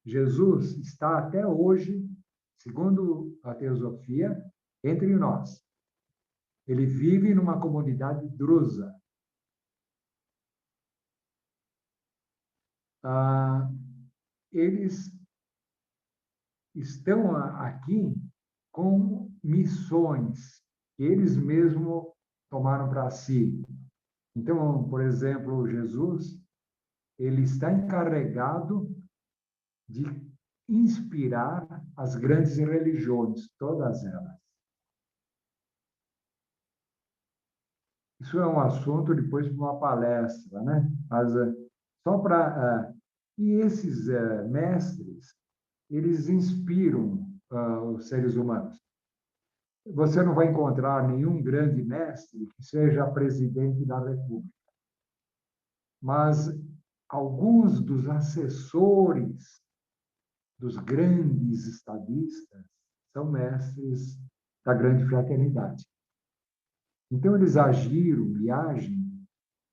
[SPEAKER 2] Jesus está até hoje, segundo a teosofia, entre nós. Ele vive numa comunidade drusa. Eles estão aqui com missões que eles mesmos tomaram para si. Então, por exemplo, Jesus, ele está encarregado de inspirar as grandes religiões, todas elas. Isso é um assunto depois para uma palestra, né? Mas só para e esses mestres, eles inspiram os seres humanos. Você não vai encontrar nenhum grande mestre que seja presidente da República, mas alguns dos assessores dos grandes estadistas são mestres da grande fraternidade. Então, eles agiram e agem,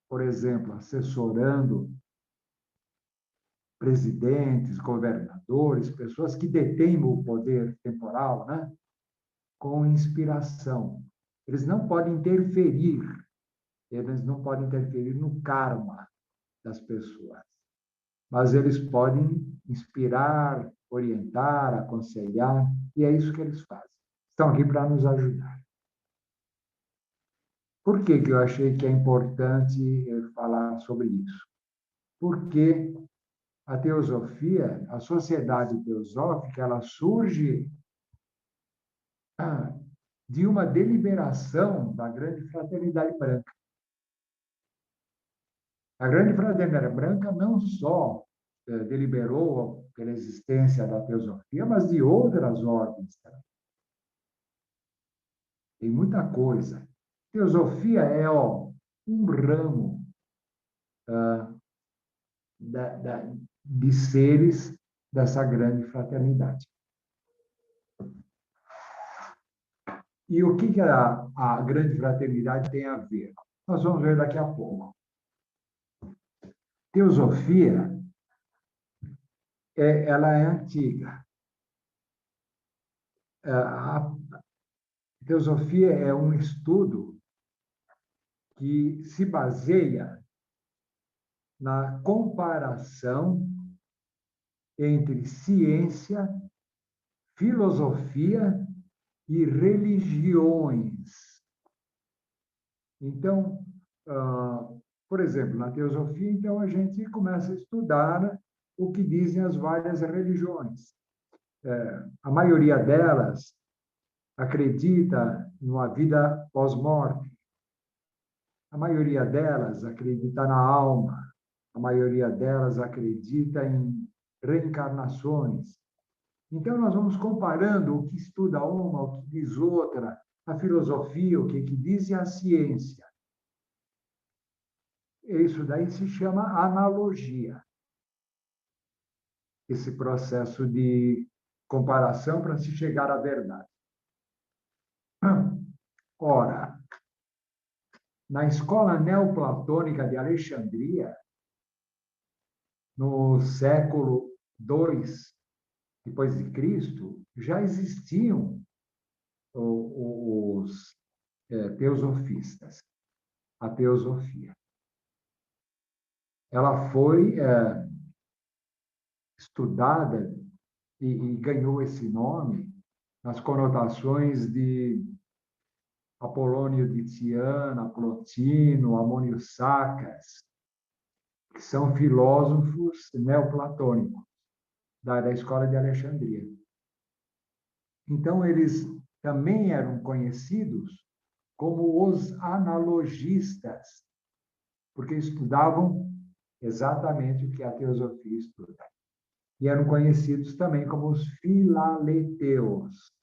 [SPEAKER 2] por exemplo, assessorando presidentes, governadores, pessoas que detêm o poder temporal, né? Com inspiração. Eles não podem interferir no karma das pessoas, mas eles podem inspirar, orientar, aconselhar, e é isso que eles fazem. Estão aqui para nos ajudar. Por que eu achei que é importante falar sobre isso? Porque a teosofia, a sociedade teosófica, ela surge de uma deliberação da grande fraternidade branca. A grande fraternidade branca não só deliberou pela existência da teosofia, mas de outras ordens também. Tem muita coisa. Teosofia é um ramo de seres dessa grande fraternidade. E o que a grande fraternidade tem a ver? Nós vamos ver daqui a pouco. Teosofia, ela é antiga. A teosofia é um estudo que se baseia na comparação entre ciência, filosofia e religiões. Então, por exemplo, na teosofia, então a gente começa a estudar o que dizem as várias religiões. A maioria delas acredita numa vida pós-morte. A maioria delas acredita na alma. A maioria delas acredita em reencarnações. Então, nós vamos comparando o que estuda uma, o que diz outra, a filosofia, o que diz, e a ciência. Isso daí se chama analogia. Esse processo de comparação para se chegar à verdade. Ora, na escola neoplatônica de Alexandria, no século II depois de Cristo, já existiam os teosofistas, a teosofia. Ela foi estudada e ganhou esse nome nas conotações de Apolônio de Tiana, Plotino, Amônio Sacas, que são filósofos neoplatônicos da escola de Alexandria. Então, eles também eram conhecidos como os analogistas, porque estudavam exatamente o que a teosofia estuda. E eram conhecidos também como os filaleteus.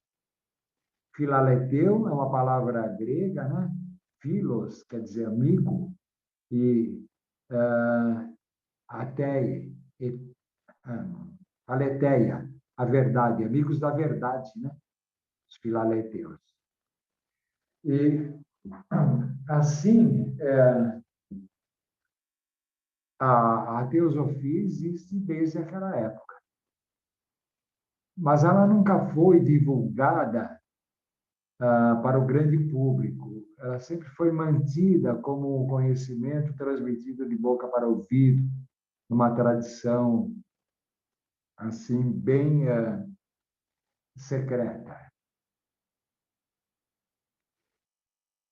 [SPEAKER 2] Filaleteu é uma palavra grega, né? Philos quer dizer amigo, e aletheia, a verdade, amigos da verdade, né? filaleteus. E, assim, a teosofia existe desde aquela época, mas ela nunca foi divulgada para o grande público. Ela sempre foi mantida como um conhecimento transmitido de boca para ouvido, numa tradição assim bem secreta.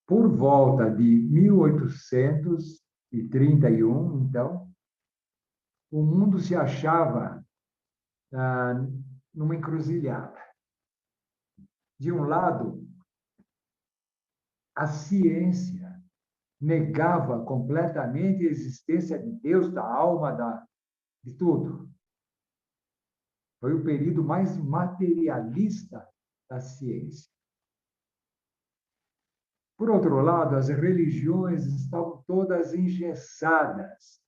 [SPEAKER 2] Por volta de 1831, então, o mundo se achava numa encruzilhada. De um lado, a ciência negava completamente a existência de Deus, da alma, de tudo. Foi o período mais materialista da ciência. Por outro lado, as religiões estavam todas engessadas.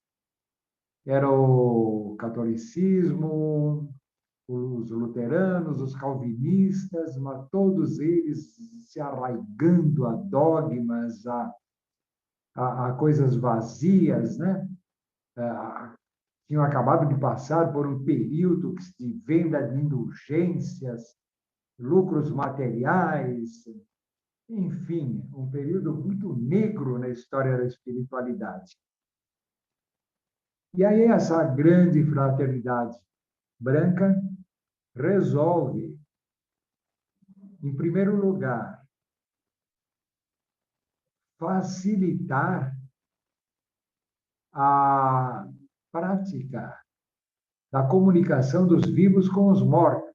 [SPEAKER 2] Era o catolicismo, os luteranos, os calvinistas, mas todos eles se arraigando a dogmas, a coisas vazias, né? Tinham acabado de passar por um período de venda de indulgências, lucros materiais, enfim, um período muito negro na história da espiritualidade. E aí essa grande fraternidade branca resolve, em primeiro lugar, facilitar a prática da comunicação dos vivos com os mortos,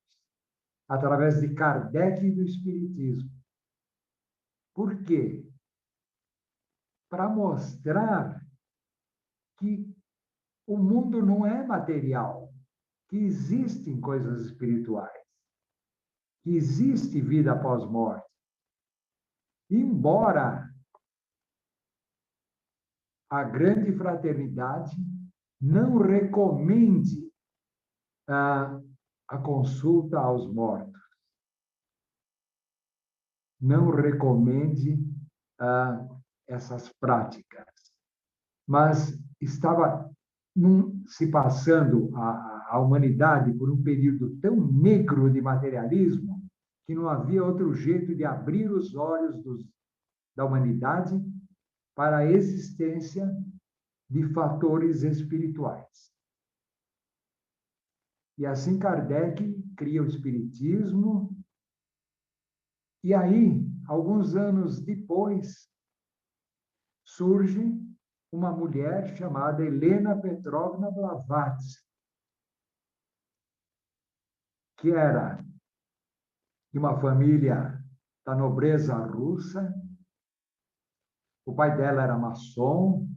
[SPEAKER 2] através de Kardec e do Espiritismo. Por quê? Para mostrar que o mundo não é material, que existem coisas espirituais, que existe vida após morte. Embora a grande fraternidade não recomende a consulta aos mortos, não recomende essas práticas, mas estava se passando a humanidade por um período tão negro de materialismo que não havia outro jeito de abrir os olhos da humanidade para a existência de fatores espirituais. E assim Kardec cria o Espiritismo, e aí, alguns anos depois, surge uma mulher chamada Helena Petrovna Blavatsky, que era de uma família da nobreza russa. O pai dela era maçom,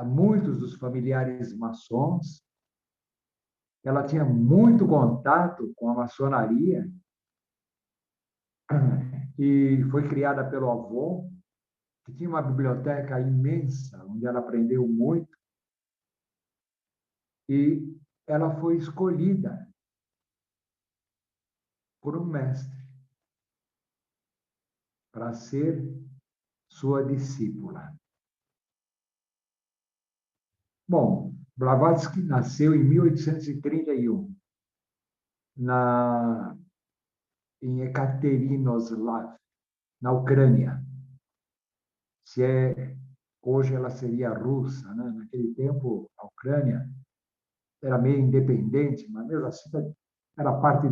[SPEAKER 2] muitos dos familiares maçons. Ela tinha muito contato com a maçonaria e foi criada pelo avô, que tinha uma biblioteca imensa, onde ela aprendeu muito. E ela foi escolhida por um mestre para ser sua discípula. Bom, Blavatsky nasceu em 1831, em Ekaterinoslav, na Ucrânia. Hoje ela seria russa, né? Naquele tempo, a Ucrânia era meio independente, mas mesmo assim era parte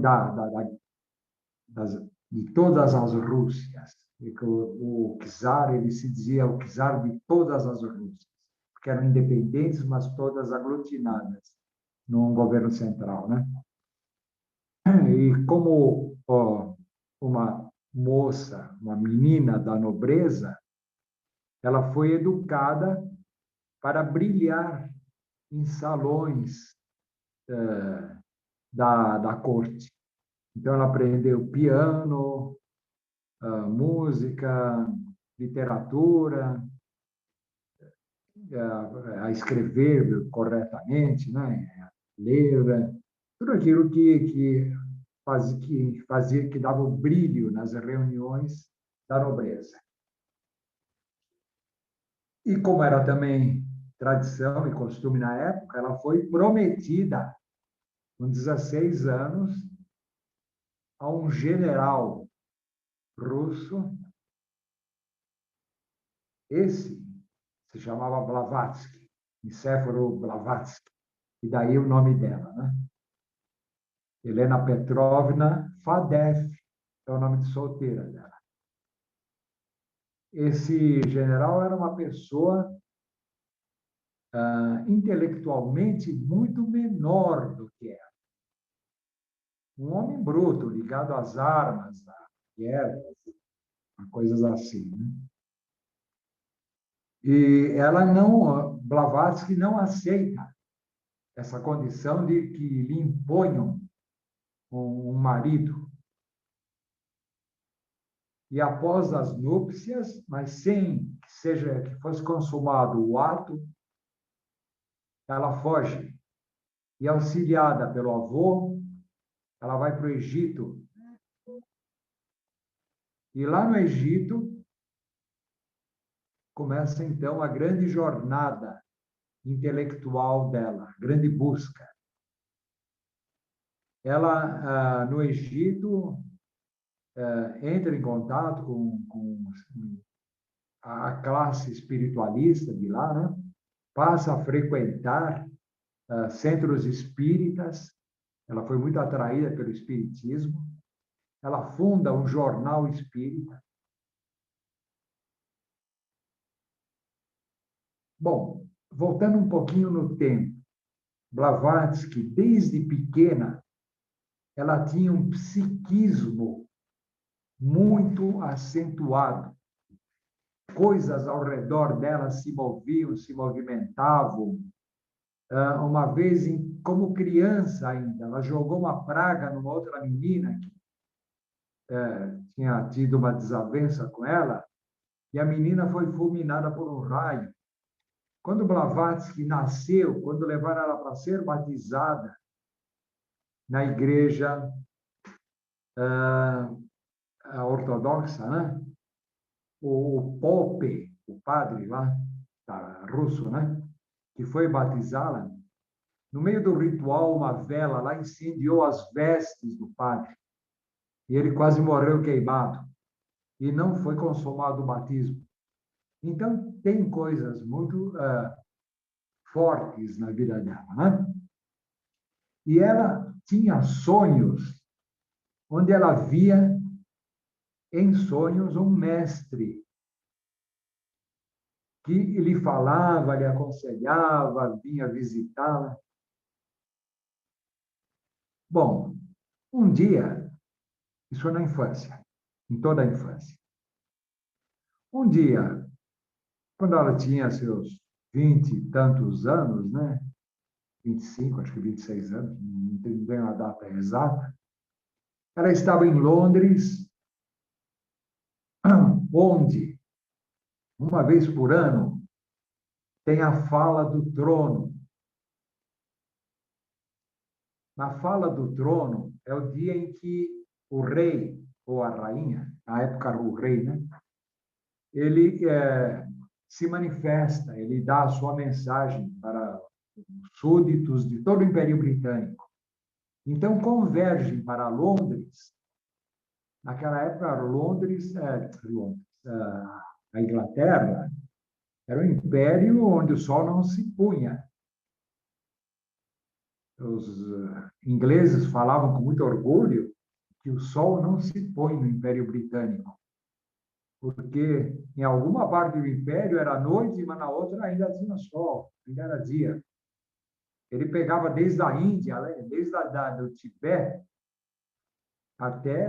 [SPEAKER 2] de todas as Rússias. E o czar, ele se dizia o czar de todas as Rússias, porque eram independentes, mas todas aglutinadas num governo central, né? E como uma moça, uma menina da nobreza, ela foi educada para brilhar em salões da corte. Então, ela aprendeu piano, música, literatura, a escrever corretamente, né? Ler, tudo aquilo que que dava o brilho nas reuniões da nobreza. E como era também tradição e costume na época, ela foi prometida com 16 anos a um general russo. Esse se chamava Blavatsky, Nicéforo Blavatsky, e daí o nome dela, né? Helena Petrovna Fadeev é o nome de solteira dela. Esse general era uma pessoa intelectualmente muito menor do que ela. Um homem bruto, ligado às armas, à guerra, coisas assim, né? E Blavatsky não aceita essa condição de que lhe imponham um marido. E após as núpcias, mas sem que fosse consumado o ato, ela foge. E auxiliada pelo avô, ela vai para o Egito. E lá no Egito começa então a grande jornada intelectual dela, a grande busca. Ela, no Egito, entra em contato com a classe espiritualista de lá, né? Passa a frequentar centros espíritas. Ela foi muito atraída pelo espiritismo. Ela funda um jornal espírita. Bom, voltando um pouquinho no tempo, Blavatsky, desde pequena, ela tinha um psiquismo muito acentuado. Coisas ao redor dela se moviam, se movimentavam. Uma vez, como criança ainda, ela jogou uma praga numa outra menina que tinha tido uma desavença com ela, e a menina foi fulminada por um raio. Quando Blavatsky nasceu, quando levaram ela para ser batizada na igreja ortodoxa, né? O Pope, o padre lá, russo, né? Que foi batizá-la, no meio do ritual, uma vela lá incendiou as vestes do padre. E ele quase morreu queimado. E não foi consumado o batismo. Então, tem coisas muito fortes na vida dela, né? E ela tinha sonhos, onde ela via em sonhos um mestre que lhe falava, lhe aconselhava, vinha visitá-la. Bom, um dia, isso na infância, em toda a infância. Um dia, quando ela tinha seus 20 e tantos anos, né? 25, acho que 26 anos, não tenho a data exata, ela estava em Londres, onde, uma vez por ano, tem a fala do trono. Na fala do trono é o dia em que o rei ou a rainha, na época o rei, né? Ele se manifesta, ele dá a sua mensagem para os súditos de todo o Império Britânico. Então, convergem para Londres. Naquela época, Londres, a Inglaterra, era um império onde o sol não se punha. Os ingleses falavam com muito orgulho que o sol não se põe no Império Britânico, porque em alguma parte do império era noite, mas na outra ainda tinha sol, ainda era dia. Ele pegava desde a Índia, desde do Tibete, até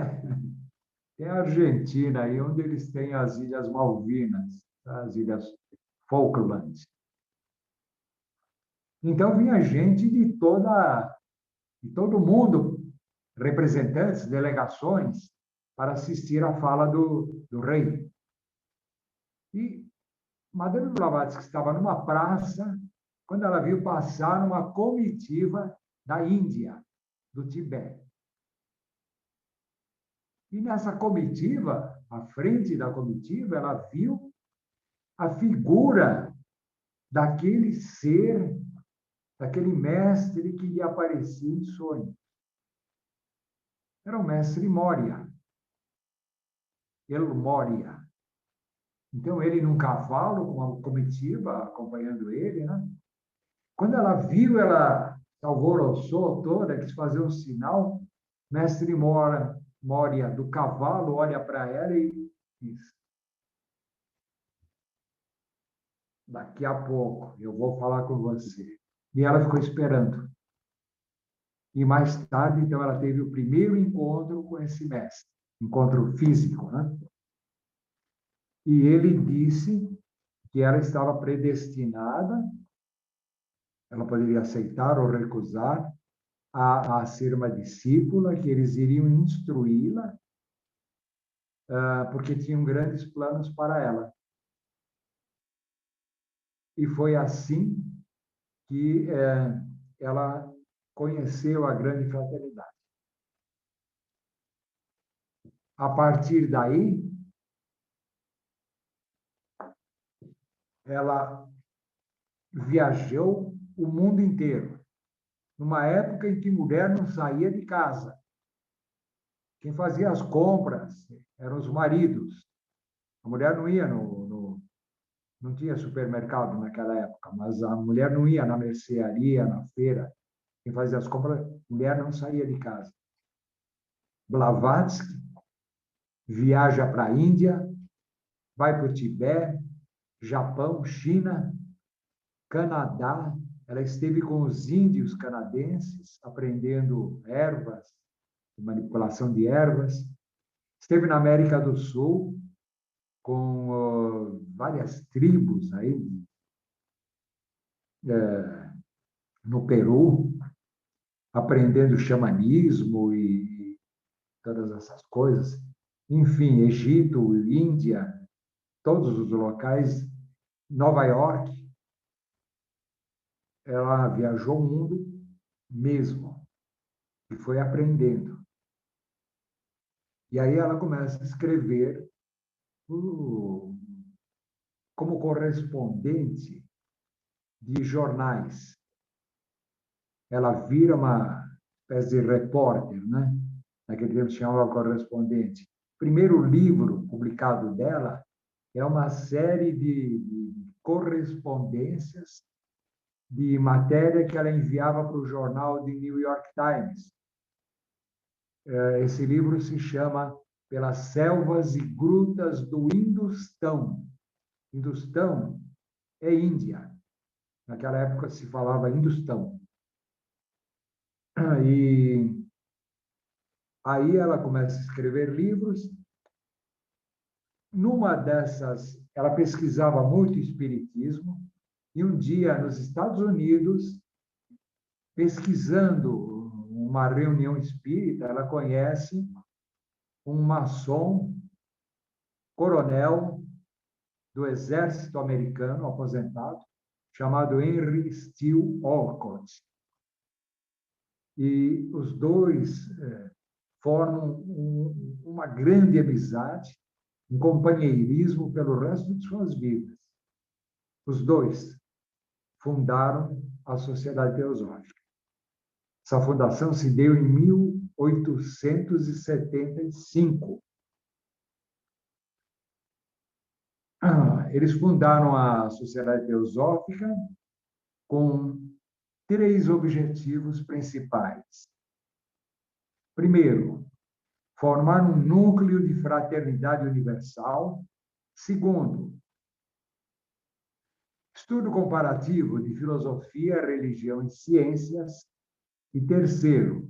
[SPEAKER 2] a Argentina, aí onde eles têm as Ilhas Malvinas, as Ilhas Falkland. Então, vinha gente de todo mundo, representantes, delegações, para assistir à fala do rei. E Madame Blavatsky estava numa praça, quando ela viu passar uma comitiva da Índia, do Tibete. E nessa comitiva, à frente da comitiva, ela viu a figura daquele ser, daquele mestre que lhe aparecia em sonho. Era o mestre Moria, El Moria. Então, ele num cavalo, com uma comitiva acompanhando ele, né? Quando ela viu, ela se alvoroçou toda, quis fazer um sinal. Mestre Moria do cavalo olha para ela e diz: daqui a pouco eu vou falar com você. E ela ficou esperando. E mais tarde, então, ela teve o primeiro encontro com esse mestre, encontro físico, né? E ele disse que ela estava predestinada, ela poderia aceitar ou recusar, a ser uma discípula, que eles iriam instruí-la, porque tinham grandes planos para ela. E foi assim que ela conheceu a grande fraternidade. A partir daí, ela viajou o mundo inteiro, numa época em que mulher não saía de casa. Quem fazia as compras eram os maridos. A mulher não ia não tinha supermercado naquela época, mas a mulher não ia na mercearia, na feira. Quem fazia as compras, a mulher não saía de casa. Blavatsky viaja para a Índia, vai para o Tibete, Japão, China, Canadá. Ela esteve com os índios canadenses, aprendendo ervas, manipulação de ervas. Esteve na América do Sul, com várias tribos aí, no Peru, aprendendo xamanismo e todas essas coisas. Enfim, Egito, Índia, todos os locais, Nova York. Ela viajou o mundo mesmo e foi aprendendo. E aí ela começa a escrever como correspondente de jornais. Ela vira uma espécie de repórter, né? Naquele tempo se chamava correspondente. O primeiro livro publicado dela é uma série de correspondências de matéria que ela enviava para o jornal de New York Times. Esse livro se chama Pelas Selvas e Grutas do Hindustão. Hindustão é Índia. Naquela época se falava Hindustão. E aí ela começa a escrever livros. Numa dessas, ela pesquisava muito espiritismo, e um dia, nos Estados Unidos, pesquisando uma reunião espírita, ela conhece um maçom, coronel do exército americano, aposentado, chamado Henry Steele Olcott. E os dois formam uma grande amizade, um companheirismo pelo resto de suas vidas. Os dois fundaram a Sociedade Teosófica. Essa fundação se deu em 1875. Eles fundaram a Sociedade Teosófica com 3 objetivos principais. Primeiro, formar um núcleo de fraternidade universal. Segundo, estudo comparativo de filosofia, religião e ciências. E terceiro,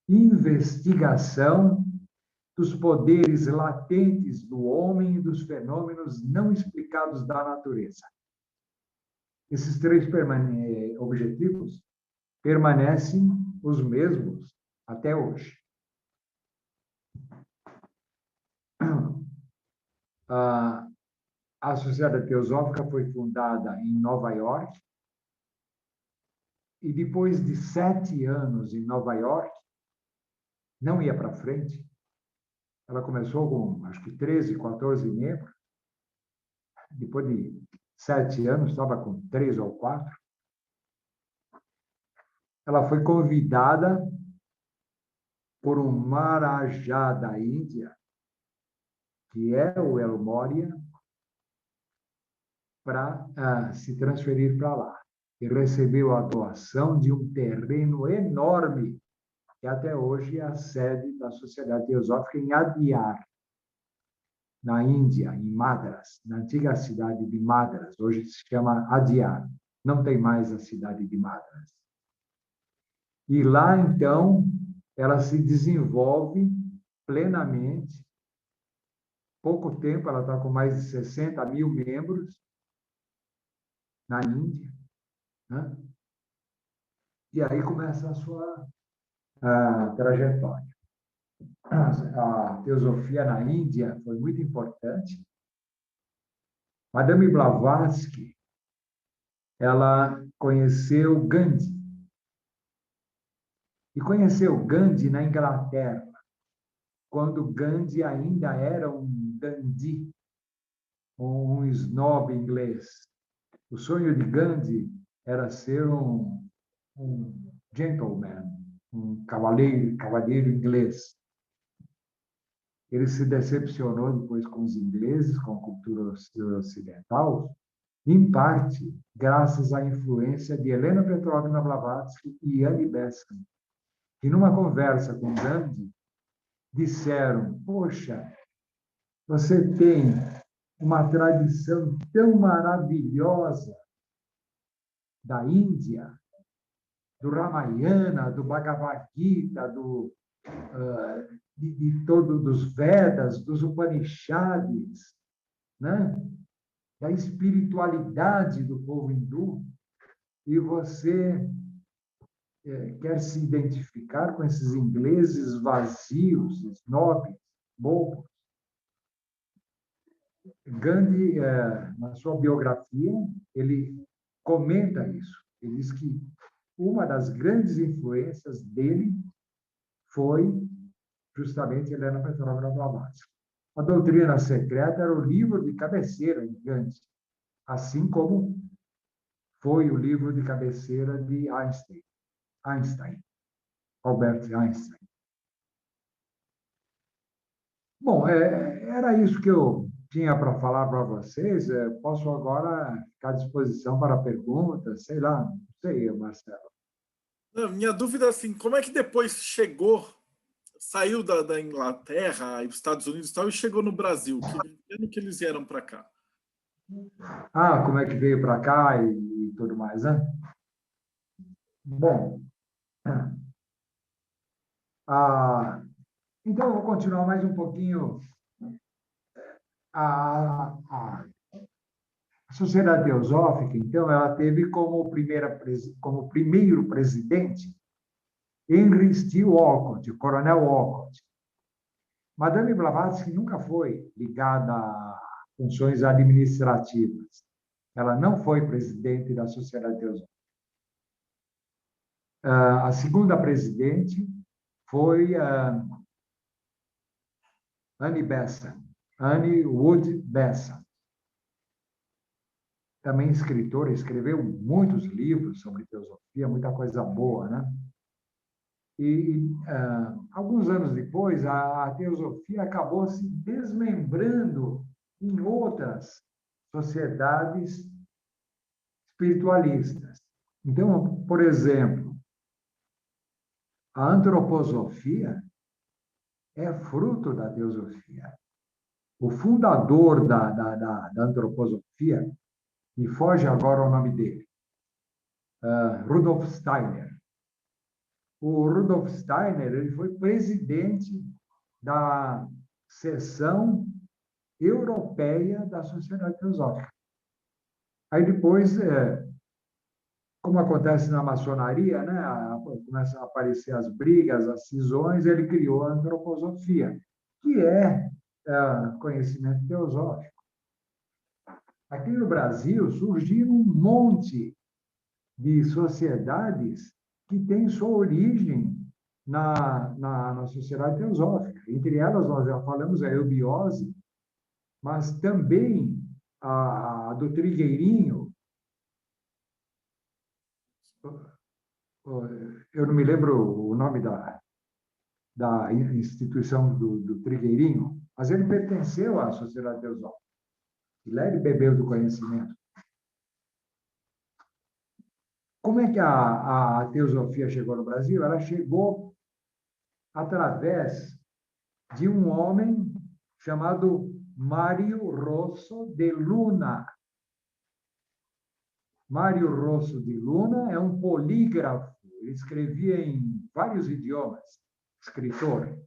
[SPEAKER 2] investigação dos poderes latentes do homem e dos fenômenos não explicados da natureza. Esses 3 objetivos permanecem os mesmos até hoje. A Sociedade Teosófica foi fundada em Nova York, e depois de 7 anos em Nova York, não ia para frente, Ela começou com, acho que, 13, 14 membros. Depois de 7 anos, estava com 3 ou 4. Ela foi convidada por um Maharaja da Índia, que é o El Morya, para se transferir para lá. E recebeu a doação de um terreno enorme, que até hoje é a sede da Sociedade Teosófica em Adyar, na Índia, em Madras, na antiga cidade de Madras. Hoje se chama Adyar. Não tem mais a cidade de Madras. E lá, então, ela se desenvolve plenamente. Pouco tempo, ela está com mais de 60 mil membros na Índia, né? E aí começa a sua trajetória. A teosofia na Índia foi muito importante. Madame Blavatsky, ela conheceu Gandhi. E conheceu Gandhi na Inglaterra, quando Gandhi ainda era um dandy, um snob inglês. O sonho de Gandhi era ser um gentleman, um cavalheiro inglês. Ele se decepcionou depois com os ingleses, com a cultura ocidental, em parte graças à influência de Helena Petrovna Blavatsky e Annie Besant, que numa conversa com Gandhi disseram: poxa, você tem uma tradição tão maravilhosa da Índia, do Ramayana, do Bhagavad Gita, de todos dos Vedas, dos Upanishads, né? Da espiritualidade do povo hindu, e você quer se identificar com esses ingleses vazios, snobs, bobos. Gandhi, na sua biografia, ele comenta isso. Ele diz que uma das grandes influências dele foi justamente Helena Petrovna Blavatsky. A Doutrina Secreta era o livro de cabeceira de Gandhi, assim como foi o livro de cabeceira de Albert Einstein. Bom, era isso que eu tinha para falar para vocês. Posso agora ficar à disposição para perguntas, sei lá, não sei, Marcelo.
[SPEAKER 1] Não, minha dúvida é assim, como é que depois saiu da Inglaterra, Estados Unidos e tal, e chegou no Brasil? Que ano que eles vieram para cá?
[SPEAKER 2] Como é que veio para cá e tudo mais, né? Bom, então eu vou continuar mais um pouquinho. A Sociedade Teosófica, então, ela teve como primeiro presidente Henry Steele Olcott, o Coronel Olcott. Madame Blavatsky nunca foi ligada a funções administrativas. Ela não foi presidente da Sociedade Teosófica. A segunda presidente foi Annie Besant, Annie Wood Besant. Também escritora, escreveu muitos livros sobre teosofia, muita coisa boa, né? E alguns anos depois, a teosofia acabou se desmembrando em outras sociedades espiritualistas. Então, por exemplo, a antroposofia é fruto da teosofia. O fundador da antroposofia, me foge agora o nome dele, Rudolf Steiner. O Rudolf Steiner, ele foi presidente da seção europeia da Sociedade Teosófica. Aí depois, como acontece na maçonaria, né, começam a aparecer as brigas, as cisões, ele criou a antroposofia, que é conhecimento teosófico. Aqui no Brasil surgiram um monte de sociedades que têm sua origem na sociedade teosófica. Entre elas, nós já falamos a eubiose, mas também a do Trigueirinho, eu não me lembro o nome da instituição do Trigueirinho, mas ele pertenceu à sociedade teosófica. E lá ele bebeu do conhecimento. Como é que a teosofia chegou no Brasil? Ela chegou através de um homem chamado Mário Rosso de Luna. Mário Rosso de Luna é um polígrafo. Ele escrevia em vários idiomas, escritor,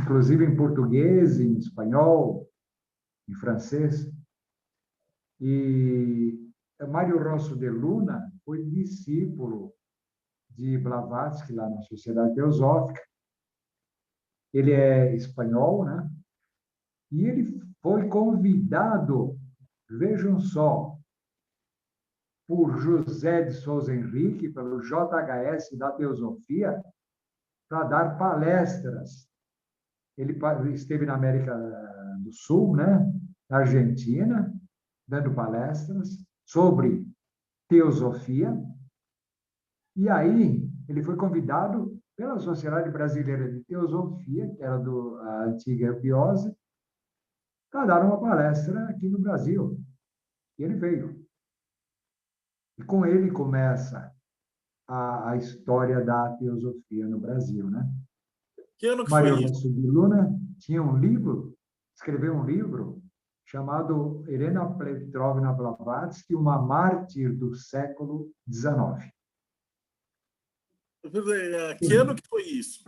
[SPEAKER 2] inclusive em português, em espanhol, em francês. E Mário Rosso de Luna foi discípulo de Blavatsky lá na Sociedade Teosófica. Ele é espanhol, né? E ele foi convidado, vejam só, por José de Souza Henrique, pelo JHS da Teosofia, para dar palestras. Ele esteve na América do Sul, né? Na Argentina, dando palestras sobre teosofia. E aí, ele foi convidado pela Sociedade Brasileira de Teosofia, que era a antiga Eubiose, para dar uma palestra aqui no Brasil. E ele veio. E com ele começa a história da teosofia no Brasil, né?
[SPEAKER 1] Que ano que foi
[SPEAKER 2] Mário
[SPEAKER 1] isso?
[SPEAKER 2] Rosso de Luna tinha um livro, escreveu um livro chamado Helena Petrovna Blavatsky, uma mártir do século XIX.
[SPEAKER 1] Que ano que foi isso?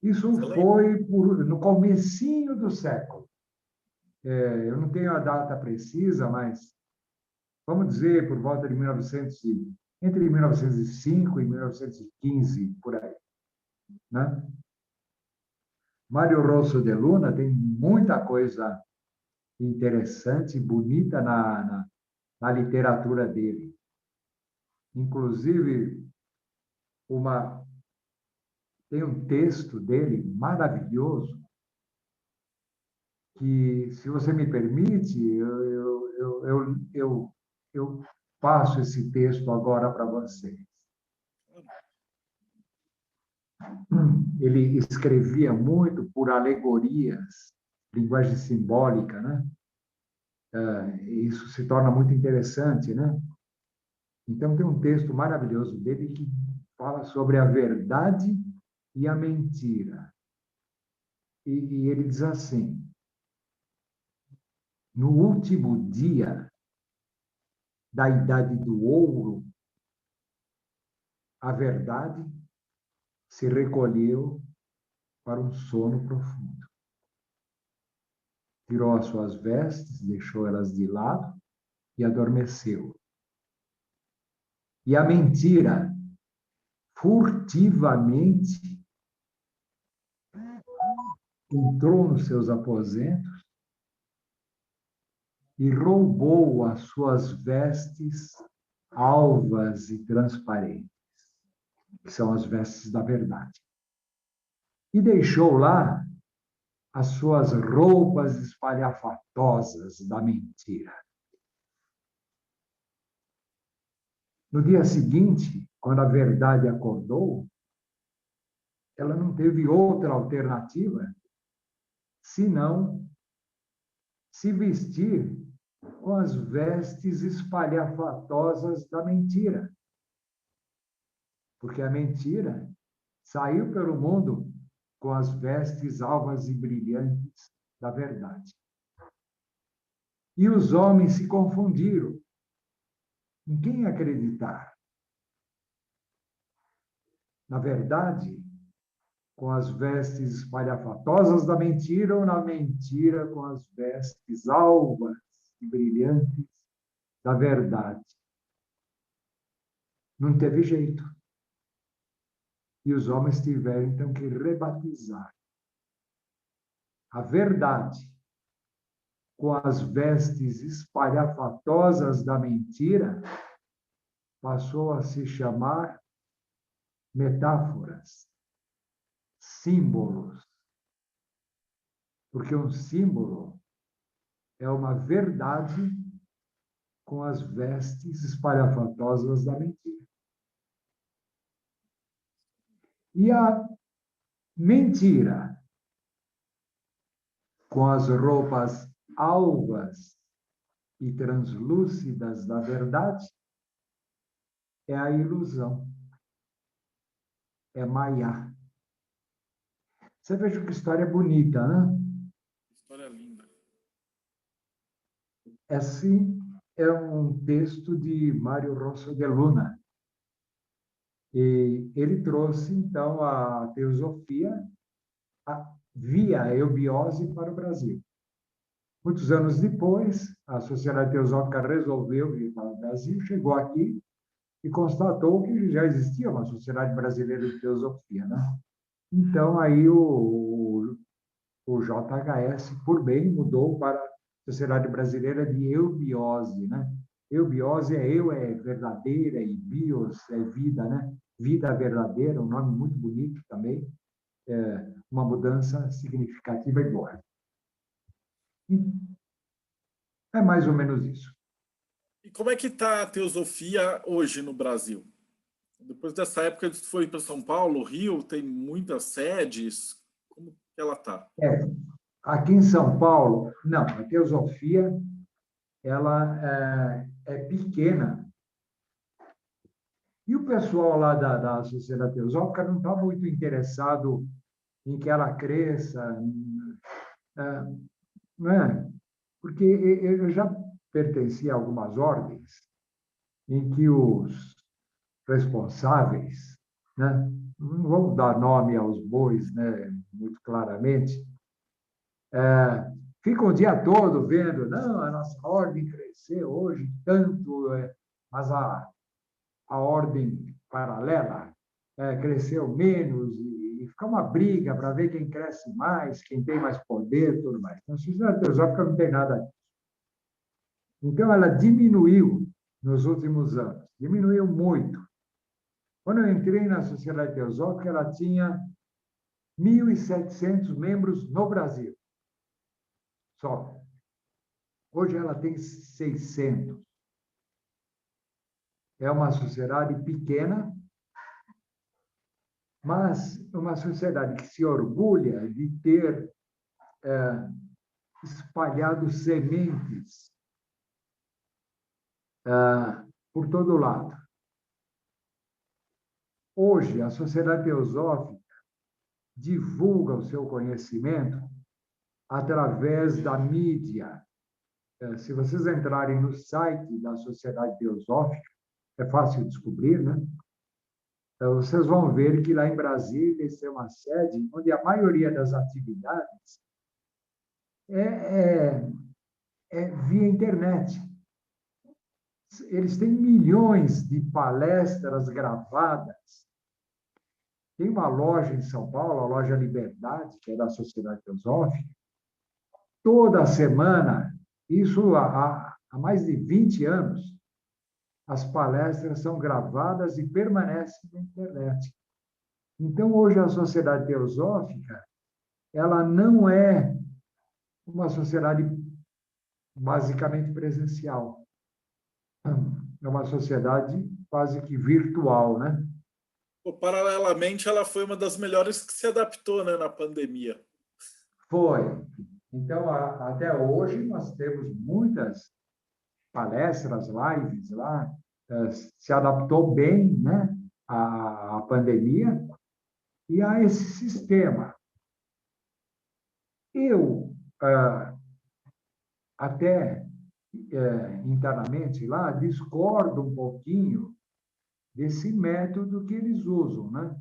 [SPEAKER 2] Isso foi no comecinho do século. Eu não tenho a data precisa, mas vamos dizer por volta de entre 1905 e 1915, por aí, né? Mário Rosso de Luna tem muita coisa interessante e bonita na literatura dele. Inclusive, tem um texto dele maravilhoso que, se você me permite, eu passo esse texto agora para vocês. Ele escrevia muito por alegorias, linguagem simbólica, né? Isso se torna muito interessante, né? Então, tem um texto maravilhoso dele que fala sobre a verdade e a mentira. E ele diz assim: no último dia da Idade do Ouro, a verdade se recolheu para um sono profundo. Tirou as suas vestes, deixou elas de lado e adormeceu. E a mentira, furtivamente, entrou nos seus aposentos e roubou as suas vestes alvas e transparentes, que são as vestes da verdade. E deixou lá as suas roupas espalhafatosas da mentira. No dia seguinte, quando a verdade acordou, ela não teve outra alternativa senão se vestir com as vestes espalhafatosas da mentira. Porque a mentira saiu pelo mundo com as vestes alvas e brilhantes da verdade. E os homens se confundiram. Em quem acreditar? Na verdade, com as vestes espalhafatosas da mentira, ou na mentira com as vestes alvas e brilhantes da verdade? Não teve jeito. E os homens tiveram, então, que rebatizar a verdade com as vestes espalhafatosas da mentira, passou a se chamar metáforas, símbolos, porque um símbolo é uma verdade com as vestes espalhafatosas da mentira. E a mentira, com as roupas alvas e translúcidas da verdade, é a ilusão, é Maya. Você veja que história bonita, né?
[SPEAKER 1] História linda.
[SPEAKER 2] Esse é um texto de Mário Rosso de Luna. E ele trouxe, então, a teosofia via eubiose para o Brasil. Muitos anos depois, a Sociedade Teosófica resolveu vir para o Brasil, chegou aqui e constatou que já existia uma Sociedade Brasileira de Teosofia, né? Então, aí o JHS, por bem, mudou para a Sociedade Brasileira de Eubiose, né? Eubiose é verdadeira e bios é vida, né? Vida verdadeira, um nome muito bonito também, uma mudança significativa e boa. É mais ou menos isso.
[SPEAKER 1] E como é que está a teosofia hoje no Brasil? Depois dessa época, você foi para São Paulo, Rio, tem muitas sedes. Como que ela está?
[SPEAKER 2] Aqui em São Paulo, não, a teosofia ela é pequena. E o pessoal lá da Sociedade Teosófica não está muito interessado em que ela cresça, não é? Porque eu já pertenci a algumas ordens em que os responsáveis, né, não vou dar nome aos bois, né, muito claramente, ficam o dia todo vendo, não, a nossa ordem cresceu hoje tanto, mas a ordem paralela cresceu menos, e fica uma briga para ver quem cresce mais, quem tem mais poder, tudo mais. Então, a Sociedade Teosófica não tem nada disso. Então, ela diminuiu nos últimos anos, diminuiu muito. Quando eu entrei na Sociedade Teosófica, ela tinha 1.700 membros no Brasil, só. Hoje ela tem 600. É uma sociedade pequena, mas uma sociedade que se orgulha de ter espalhado sementes por todo lado. Hoje, a Sociedade Teosófica divulga o seu conhecimento através da mídia. Se vocês entrarem no site da Sociedade Teosófica, é fácil descobrir, né? Então, vocês vão ver que lá em Brasília tem uma sede onde a maioria das atividades é via internet. Eles têm milhões de palestras gravadas. Tem uma loja em São Paulo, a Loja Liberdade, que é da Sociedade Teosófica. Toda semana, isso há mais de 20 anos, as palestras são gravadas e permanecem na internet. Então, hoje, a Sociedade Teosófica, ela não é uma sociedade basicamente presencial. É uma sociedade quase que virtual, né?
[SPEAKER 1] Paralelamente, ela foi uma das melhores que se adaptou, né, na pandemia.
[SPEAKER 2] Foi. Então, até hoje, nós temos muitas palestras, lives lá, se adaptou bem, né, à pandemia e a esse sistema. Eu, até internamente lá, discordo um pouquinho desse método que eles usam, né?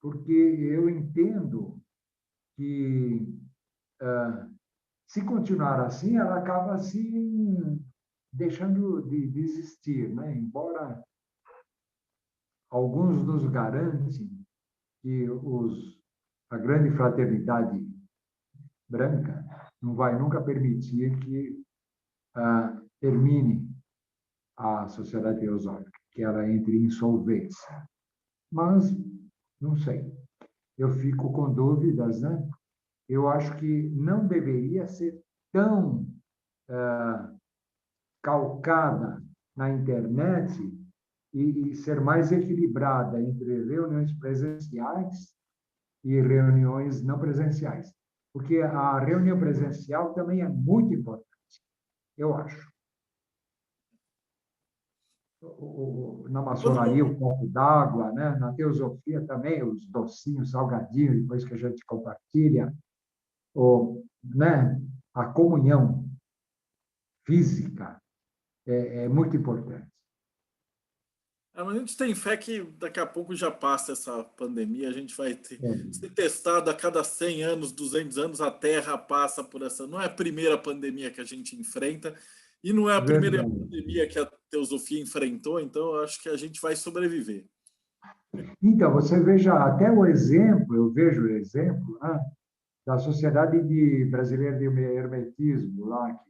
[SPEAKER 2] Porque eu entendo que, se continuar assim, ela acaba assim deixando de existir, né? Embora alguns nos garantem que a grande fraternidade branca não vai nunca permitir que termine a Sociedade Teosófica, que ela entre em insolvência. mas não sei. Eu fico com dúvidas, né? Eu acho que não deveria ser tão calcada na internet e ser mais equilibrada entre reuniões presenciais e reuniões não presenciais. Porque a reunião presencial também é muito importante, eu acho. Na maçonaria, o copo d'água, né? Na teosofia também, os docinhos, salgadinhos, depois que a gente compartilha, né? A comunhão física é muito importante.
[SPEAKER 1] A gente tem fé que daqui a pouco já passa essa pandemia, a gente vai ser testado a cada 100 anos, 200 anos, a Terra passa por essa. Não é a primeira pandemia que a gente enfrenta e não é a primeira
[SPEAKER 2] Verdade.
[SPEAKER 1] pandemia que a teosofia enfrentou, então eu acho que a gente vai sobreviver.
[SPEAKER 2] Então, você veja até o exemplo, eu vejo o exemplo, né, da Sociedade Brasileira de Hermetismo, lá,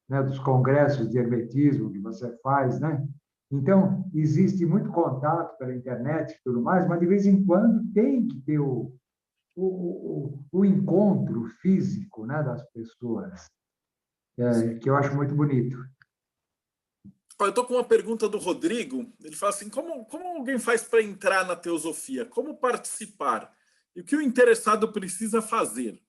[SPEAKER 2] né, dos congressos de hermetismo que você faz, né? Então, existe muito contato pela internet e tudo mais, mas de vez em quando tem que ter o encontro físico, né, das pessoas, que eu acho muito bonito.
[SPEAKER 1] Olha, eu estou com uma pergunta do Rodrigo. Ele fala assim: como alguém faz para entrar na teosofia? Como participar? E o que o interessado precisa fazer?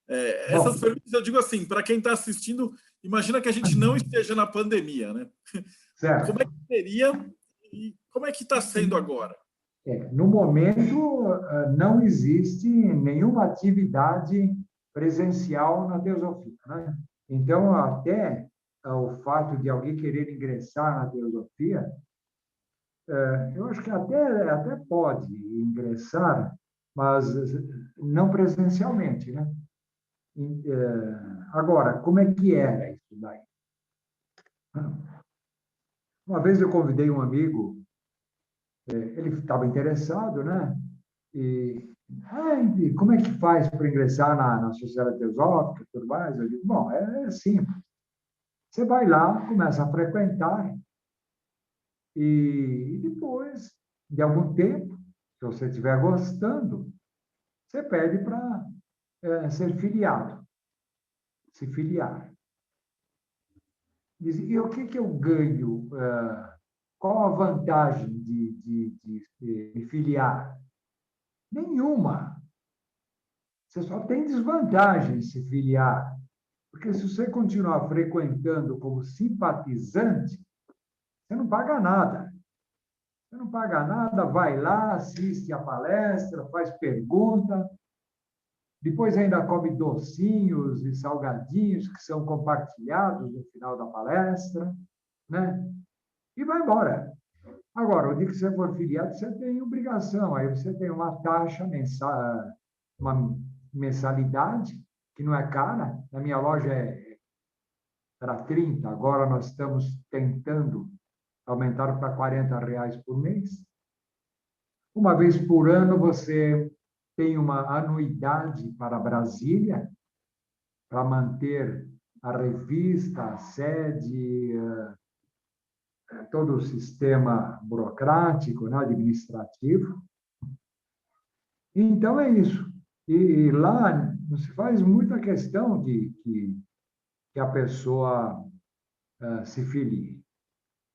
[SPEAKER 1] Essas
[SPEAKER 2] Bom,
[SPEAKER 1] perguntas eu digo assim, para quem está assistindo, imagina que a gente não esteja na pandemia, né? Como é que
[SPEAKER 2] certo.
[SPEAKER 1] seria e como é que está sendo agora?
[SPEAKER 2] No momento, não existe nenhuma atividade presencial na teosofia, né? Então, até o fato de alguém querer ingressar na teosofia, eu acho que até pode ingressar, mas não presencialmente, né? Agora, como é que era isso daí? Uma vez eu convidei um amigo, ele estava interessado, né? E como é que faz para ingressar na Sociedade Teosófica e tudo mais? Eu digo, bom, é simples. Você vai lá, começa a frequentar e depois, de algum tempo, se você estiver gostando, você pede para ser filiado, se filiar. Diz, e o que eu ganho? Qual a vantagem de me filiar? Nenhuma. Você só tem desvantagem se filiar. Porque se você continuar frequentando como simpatizante, você não paga nada. Você não paga nada, vai lá, assiste a palestra, faz pergunta, depois ainda come docinhos e salgadinhos que são compartilhados no final da palestra, né? E vai embora. Agora, o dia que você for filiado, você tem obrigação, aí você tem uma taxa mensal, uma mensalidade, que não é cara, na minha loja era 30, agora nós estamos tentando aumentar para R$ 40 por mês. Uma vez por ano, você tem uma anuidade para Brasília, para manter a revista, a sede, todo o sistema burocrático, né, administrativo. Então, é isso. E lá não se faz muita questão de que a pessoa se filie.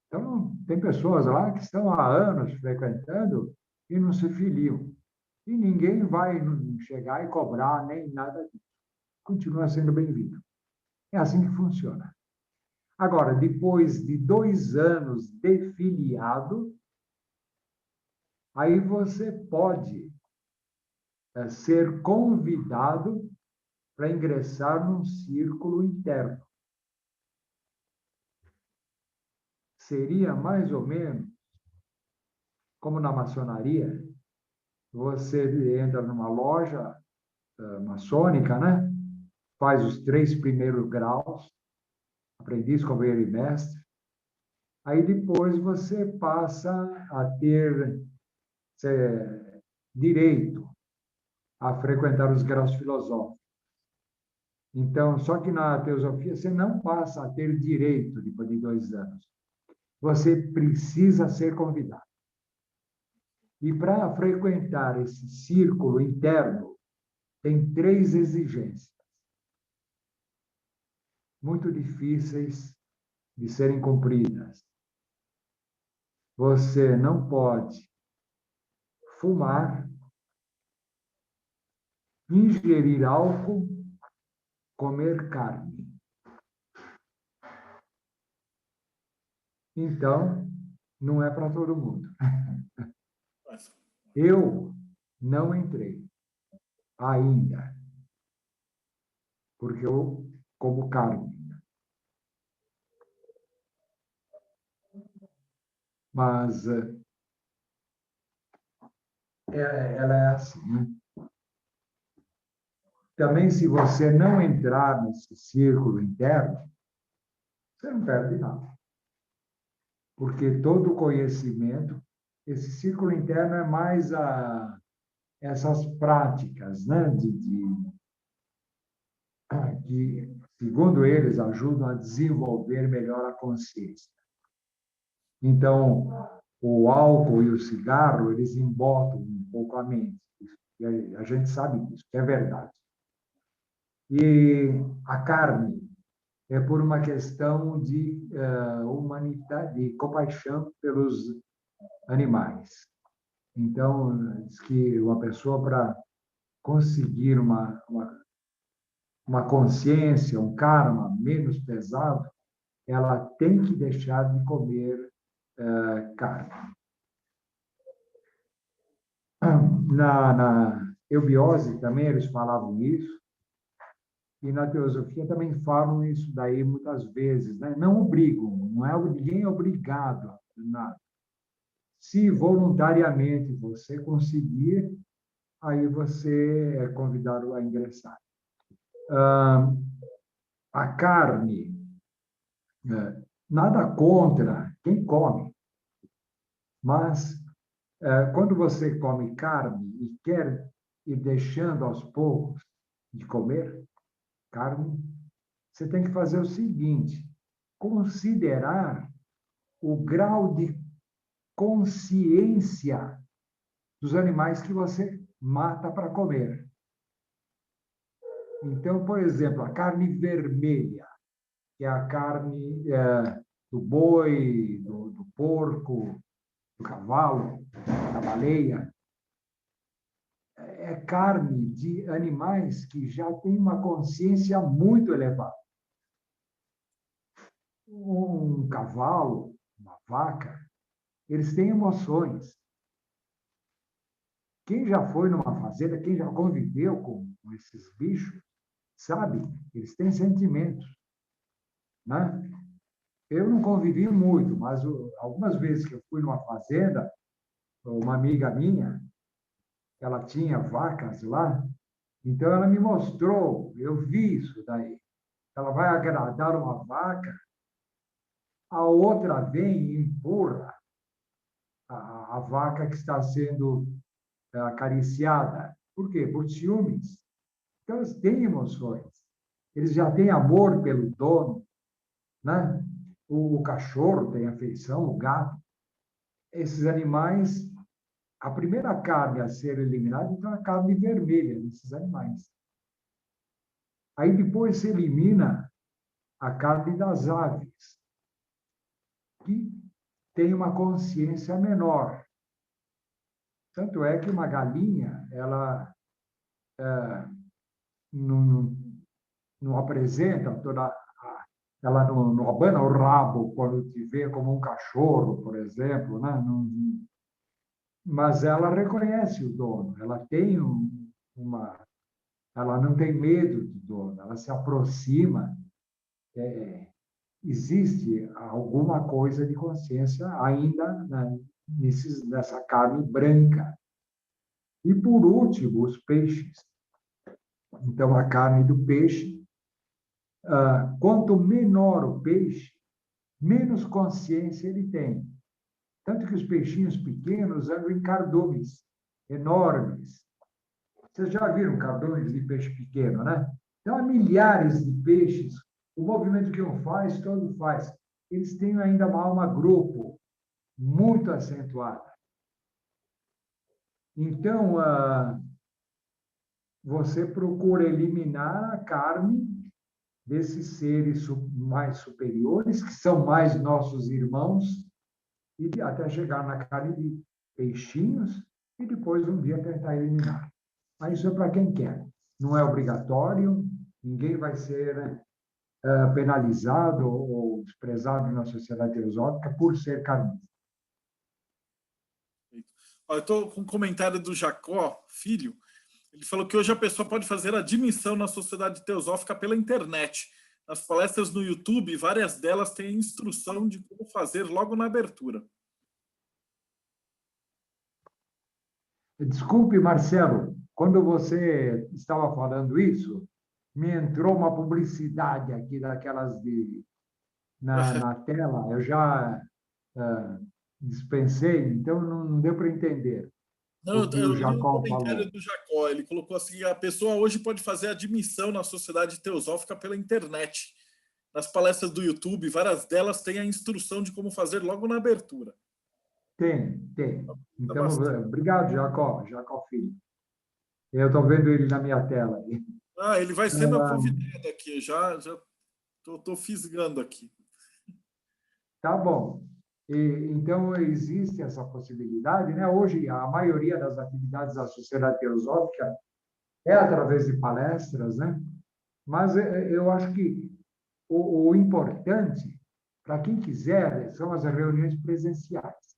[SPEAKER 2] Então, tem pessoas lá que estão há anos frequentando e não se filiam. E ninguém vai chegar e cobrar nem nada disso. Continua sendo bem-vindo. É assim que funciona. Agora, depois de 2 anos de filiado, aí você pode ser convidado para ingressar num círculo interno. Seria mais ou menos como na maçonaria, você entra numa loja maçônica, né? Faz os 3 primeiros graus, aprendiz, companheiro e mestre. Aí depois você passa a ter direito a frequentar os graus filosóficos. Então, só que na teosofia você não passa a ter direito depois de 2 anos. Você precisa ser convidado. E para frequentar esse círculo interno, tem 3 exigências muito difíceis de serem cumpridas. Você não pode fumar, ingerir álcool, comer carne. Então, não é para todo mundo. Eu não entrei ainda, porque eu como carne. Mas ela é assim, né? Também, se você não entrar nesse círculo interno, você não perde nada. Porque todo conhecimento, esse círculo interno é mais essas práticas, né? Que, segundo eles, ajudam a desenvolver melhor a consciência. Então, o álcool e o cigarro, eles embotam um pouco a mente. E a gente sabe disso, que é verdade. E a carne é por uma questão de humanidade, de compaixão pelos animais. Então, diz que uma pessoa, para conseguir uma consciência, um karma menos pesado, ela tem que deixar de comer carne. Na eubiose também eles falavam isso, e na teosofia também falam isso daí muitas vezes, né? Não obrigam, ninguém é obrigado a nada. Se voluntariamente você conseguir, aí você é convidado a ingressar. A carne, nada contra quem come, mas quando você come carne e quer ir deixando aos poucos de comer carne, você tem que fazer o seguinte: considerar o grau de consciência dos animais que você mata para comer. Então, por exemplo, a carne vermelha, que é a carne do boi, do porco, do cavalo, da baleia, é carne de animais que já têm uma consciência muito elevada. Um cavalo, uma vaca, eles têm emoções. Quem já foi numa fazenda, quem já conviveu com esses bichos, sabe, eles têm sentimentos, né? Eu não convivi muito, mas algumas vezes que eu fui numa fazenda, uma amiga minha, ela tinha vacas lá, então ela me mostrou, eu vi isso daí. Ela vai agradar uma vaca, a outra vem e empurra a vaca que está sendo acariciada. Por quê? Por ciúmes. Então, eles têm emoções. Eles já têm amor pelo dono, né? O cachorro tem afeição, o gato. Esses animais, a primeira carne a ser eliminada, então, é a carne vermelha desses animais. Aí depois se elimina a carne das aves, que tem uma consciência menor. Tanto é que uma galinha, ela não apresenta toda ela não abana o rabo quando te vê como um cachorro, por exemplo, né? Mas ela reconhece o dono, ela tem ela não tem medo do dono, ela se aproxima. Existe alguma coisa de consciência ainda nessa carne branca. E, por último, os peixes. Então, a carne do peixe, quanto menor o peixe, menos consciência ele tem. Tanto que os peixinhos pequenos andam em cardumes enormes. Vocês já viram cardumes de peixe pequeno, né? Então, há milhares de peixes. O movimento que um faz, todo faz. Eles têm ainda uma alma grupo muito acentuada. Então, você procura eliminar a carne desses seres mais superiores, que são mais nossos irmãos, e até chegar na carne de peixinhos, e depois um dia tentar eliminar. Mas isso é para quem quer. Não é obrigatório, ninguém vai ser penalizado ou desprezado na sociedade teosófica por ser carnívoro.
[SPEAKER 1] Eu estou com um comentário do Jacó, filho. Ele falou que hoje a pessoa pode fazer admissão na sociedade teosófica pela internet. Nas palestras no YouTube, várias delas têm instrução de como fazer logo na abertura.
[SPEAKER 2] Desculpe, Marcelo, quando você estava falando isso, me entrou uma publicidade aqui daquelas na tela, eu já dispensei, então não deu para entender
[SPEAKER 1] Não,
[SPEAKER 2] o que o
[SPEAKER 1] eu li um
[SPEAKER 2] Jacó
[SPEAKER 1] comentário
[SPEAKER 2] falou.
[SPEAKER 1] do Jacó. Ele colocou assim: a pessoa hoje pode fazer admissão na sociedade teosófica pela internet. Nas palestras do YouTube, várias delas têm a instrução de como fazer logo na abertura.
[SPEAKER 2] Tem.
[SPEAKER 1] Tá
[SPEAKER 2] Então,
[SPEAKER 1] bastante.
[SPEAKER 2] obrigado, Jacó Filho. Eu estou vendo ele na minha tela.
[SPEAKER 1] Ele vai ser meu convidado aqui. Já estou fisgando aqui.
[SPEAKER 2] Tá bom. Então, existe essa possibilidade, né? Hoje, a maioria das atividades da Sociedade Teosófica é através de palestras, né? Mas eu acho que o importante, para quem quiser, são as reuniões presenciais.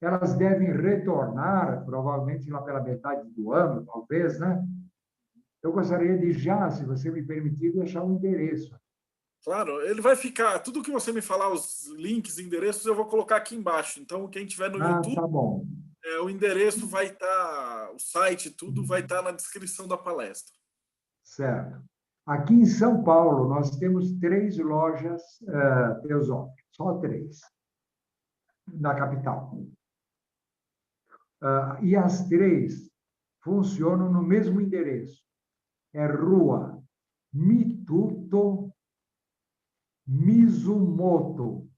[SPEAKER 2] Elas devem retornar, provavelmente lá pela metade do ano, talvez, né? Eu gostaria de já, se você me permitir, deixar um endereço.
[SPEAKER 1] Claro, ele vai ficar. Tudo que você me falar, os links, endereços, eu vou colocar aqui embaixo. Então, quem tiver no
[SPEAKER 2] Ah,
[SPEAKER 1] YouTube,
[SPEAKER 2] tá bom.
[SPEAKER 1] o endereço vai estar, o site, tudo vai estar na descrição da palestra.
[SPEAKER 2] Certo. Aqui em São Paulo, nós temos 3 lojas teosóficas, só 3, na capital. E as 3 funcionam no mesmo endereço. É Rua Mituto Mizumoto,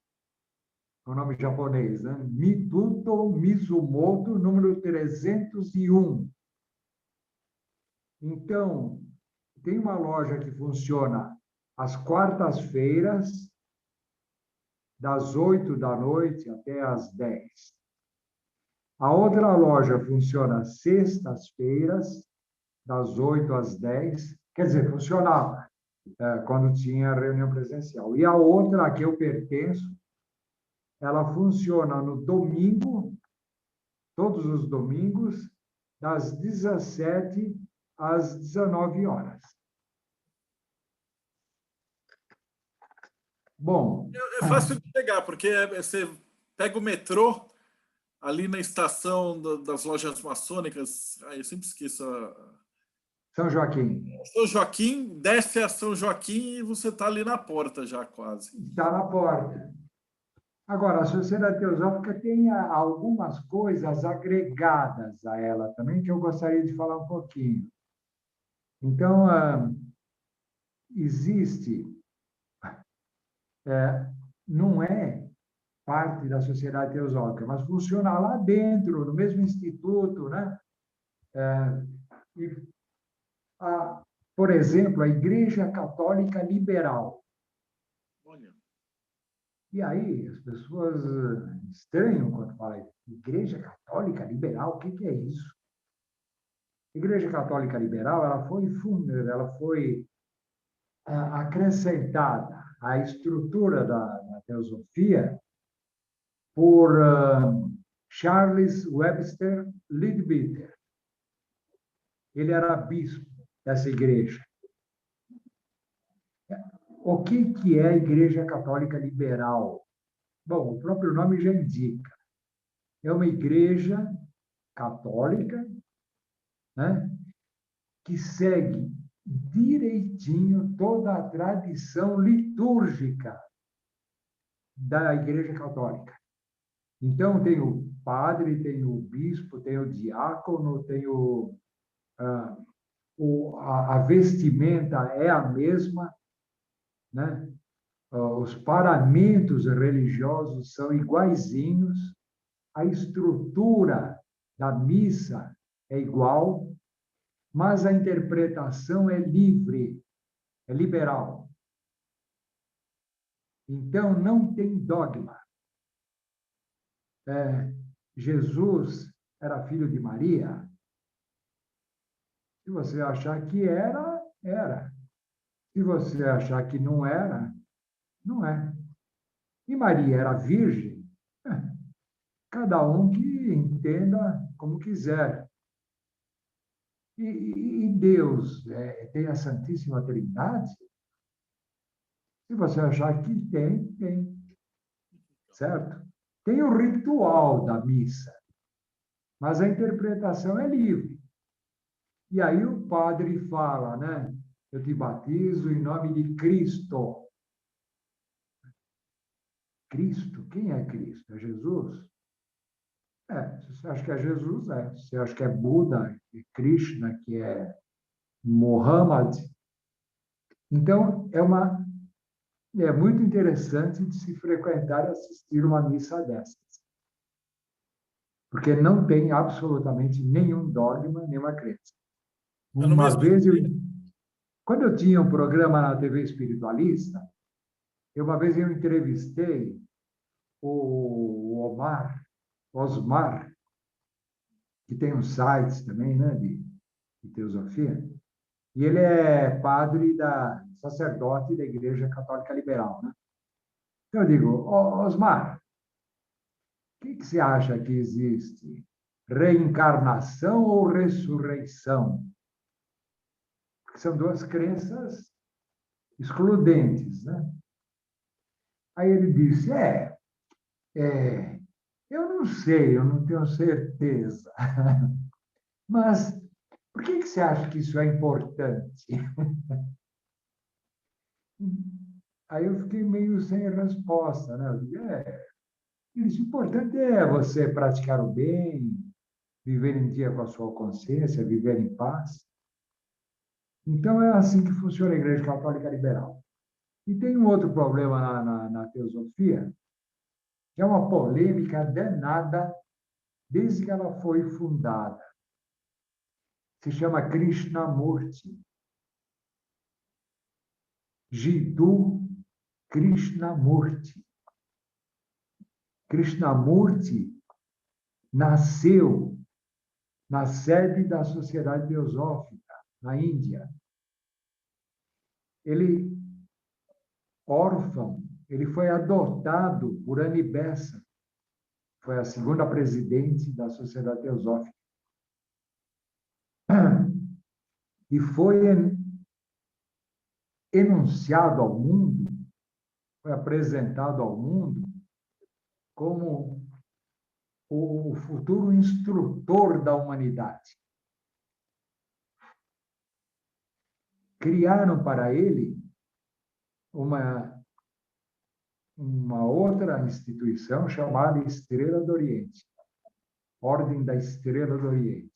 [SPEAKER 2] é o nome japonês, né? Mituto Mizumoto, número 301. Então, tem uma loja que funciona às quartas-feiras, das 8 da noite até às 10. A outra loja funciona às sextas-feiras, das 8 às 10. Quer dizer, funcionava quando tinha reunião presencial. E a outra, a que eu pertenço, ela funciona no domingo, todos os domingos, das 17 às 19 horas. Bom,
[SPEAKER 1] É fácil de chegar, porque você pega o metrô ali na estação das lojas maçônicas. Eu sempre esqueço.
[SPEAKER 2] São Joaquim.
[SPEAKER 1] São Joaquim, desce a São Joaquim e você está ali na porta já, quase.
[SPEAKER 2] Está na porta. Agora, a Sociedade Teosófica tem algumas coisas agregadas a ela também, que eu gostaria de falar um pouquinho. Então, existe, não é parte da Sociedade Teosófica, mas funciona lá dentro, no mesmo instituto, né? Por exemplo, a Igreja Católica Liberal.
[SPEAKER 1] Olha.
[SPEAKER 2] E aí as pessoas estranham quando falam Igreja Católica Liberal, o que é isso? A Igreja Católica Liberal, ela foi acrescentada à estrutura da teosofia por Charles Webster Leadbeater. Ele era bispo dessa igreja. O que é a Igreja Católica Liberal? Bom, o próprio nome já indica. É uma igreja católica, né, que segue direitinho toda a tradição litúrgica da Igreja Católica. Então, tem o padre, tem o bispo, tem o diácono, tem a vestimenta é a mesma, né? Os paramentos religiosos são iguaizinhos, a estrutura da missa é igual, mas a interpretação é livre, é liberal. Então, não tem dogma. Jesus era filho de Maria? Se você achar que era, era. Se você achar que não era, não é. E Maria era virgem? Cada um que entenda como quiser. E Deus tem a Santíssima Trindade? Se você achar que tem, tem. Certo? Tem o ritual da missa, mas a interpretação é livre. E aí o padre fala, né? Eu te batizo em nome de Cristo. Cristo? Quem é Cristo? É Jesus? Se você acha que é Jesus, é. Se você acha que é Buda, que é Krishna, que é Muhammad. Então, é muito interessante de se frequentar e assistir uma missa dessas. Porque não tem absolutamente nenhum dogma, nenhuma crença. Uma vez, quando eu tinha um programa na TV Espiritualista, uma vez eu entrevistei o Osmar, que tem uns sites também, né, de teosofia, e ele é sacerdote da Igreja Católica Liberal, né? Então eu digo, Osmar, o que você acha que existe? Reencarnação ou ressurreição? Porque são duas crenças excludentes, né? Aí ele disse, eu não sei, eu não tenho certeza. Mas por que você acha que isso é importante? Aí eu fiquei meio sem resposta, né? Eu disse, ele disse, o importante é você praticar o bem, viver em dia com a sua consciência, viver em paz. Então, é assim que funciona a Igreja Católica Liberal. E tem um outro problema na teosofia, que é uma polêmica danada desde que ela foi fundada. Se chama Krishnamurti. Jiddu Krishnamurti. Krishnamurti nasceu na sede da Sociedade Teosófica, na Índia. Ele, órfão, ele foi adotado por Annie Besant, foi a segunda presidente da Sociedade Teosófica. E foi enunciado ao mundo, foi apresentado ao mundo como o futuro instrutor da humanidade. Criaram para ele uma outra instituição chamada Estrela do Oriente, Ordem da Estrela do Oriente.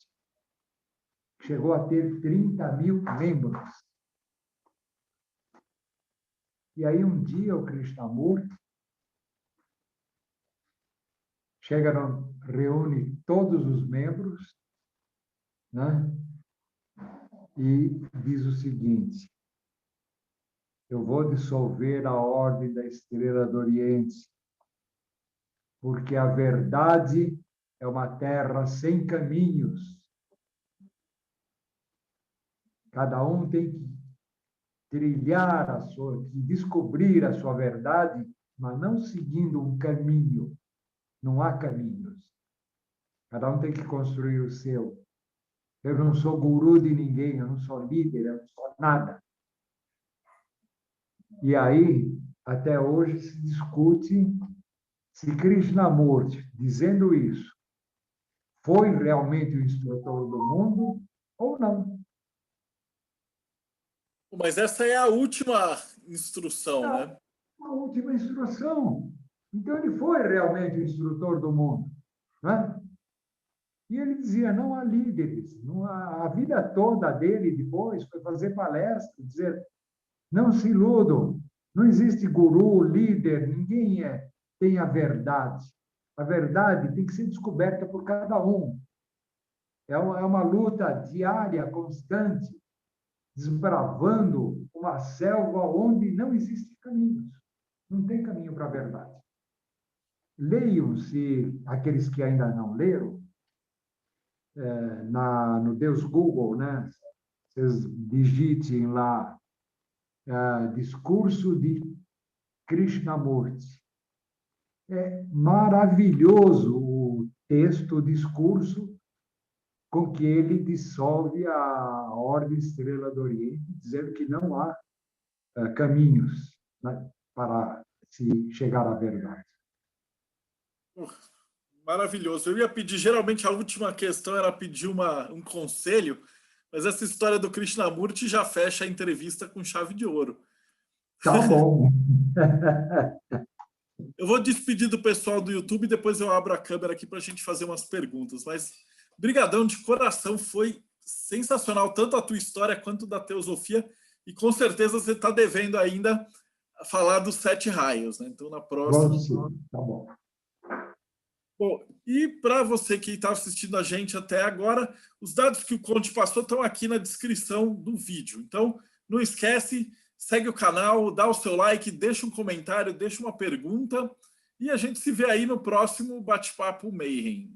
[SPEAKER 2] Chegou a ter 30.000 membros. E aí, um dia, o Krishnamurti reúne todos os membros, né? E diz o seguinte: eu vou dissolver a Ordem da Estrela do Oriente, porque a verdade é uma terra sem caminhos. Cada um tem que trilhar descobrir a sua verdade, mas não seguindo um caminho. Não há caminhos. Cada um tem que construir o seu. Eu não sou guru de ninguém, eu não sou líder, eu não sou nada. E aí, até hoje, se discute se Krishnamurti, dizendo isso, foi realmente o instrutor do mundo ou não.
[SPEAKER 1] Mas essa é a última instrução, né?
[SPEAKER 2] A última instrução. Então, ele foi realmente o instrutor do mundo. Não é? E ele dizia, não há líderes. A vida toda dele, depois, foi fazer palestra, dizer, não se iludam, não existe guru, líder, ninguém tem a verdade. A verdade tem que ser descoberta por cada um. É uma luta diária, constante, desbravando uma selva onde não existem caminhos. Não tem caminho para a verdade. Leiam-se, aqueles que ainda não leram, no Deus Google, né? Vocês digitem lá, discurso de Krishnamurti. É maravilhoso o texto, o discurso com que ele dissolve a Ordem Estrela do Oriente, dizendo que não há caminhos, né, para se chegar à verdade.
[SPEAKER 1] Maravilhoso. Eu ia pedir, geralmente a última questão era pedir um conselho, mas essa história do Krishnamurti já fecha a entrevista com chave de ouro.
[SPEAKER 2] Tá bom.
[SPEAKER 1] Eu vou despedir do pessoal do YouTube e depois eu abro a câmera aqui para a gente fazer umas perguntas. Mas, brigadão de coração, foi sensacional, tanto a tua história quanto da teosofia, e com certeza você está devendo ainda falar dos 7 raios, né? Então, na próxima...
[SPEAKER 2] Vamos sim, tá bom.
[SPEAKER 1] Bom, e para você que está assistindo a gente até agora, os dados que o Conte passou estão aqui na descrição do vídeo. Então, não esquece, segue o canal, dá o seu like, deixa um comentário, deixa uma pergunta, e a gente se vê aí no próximo Bate-Papo Mayhem.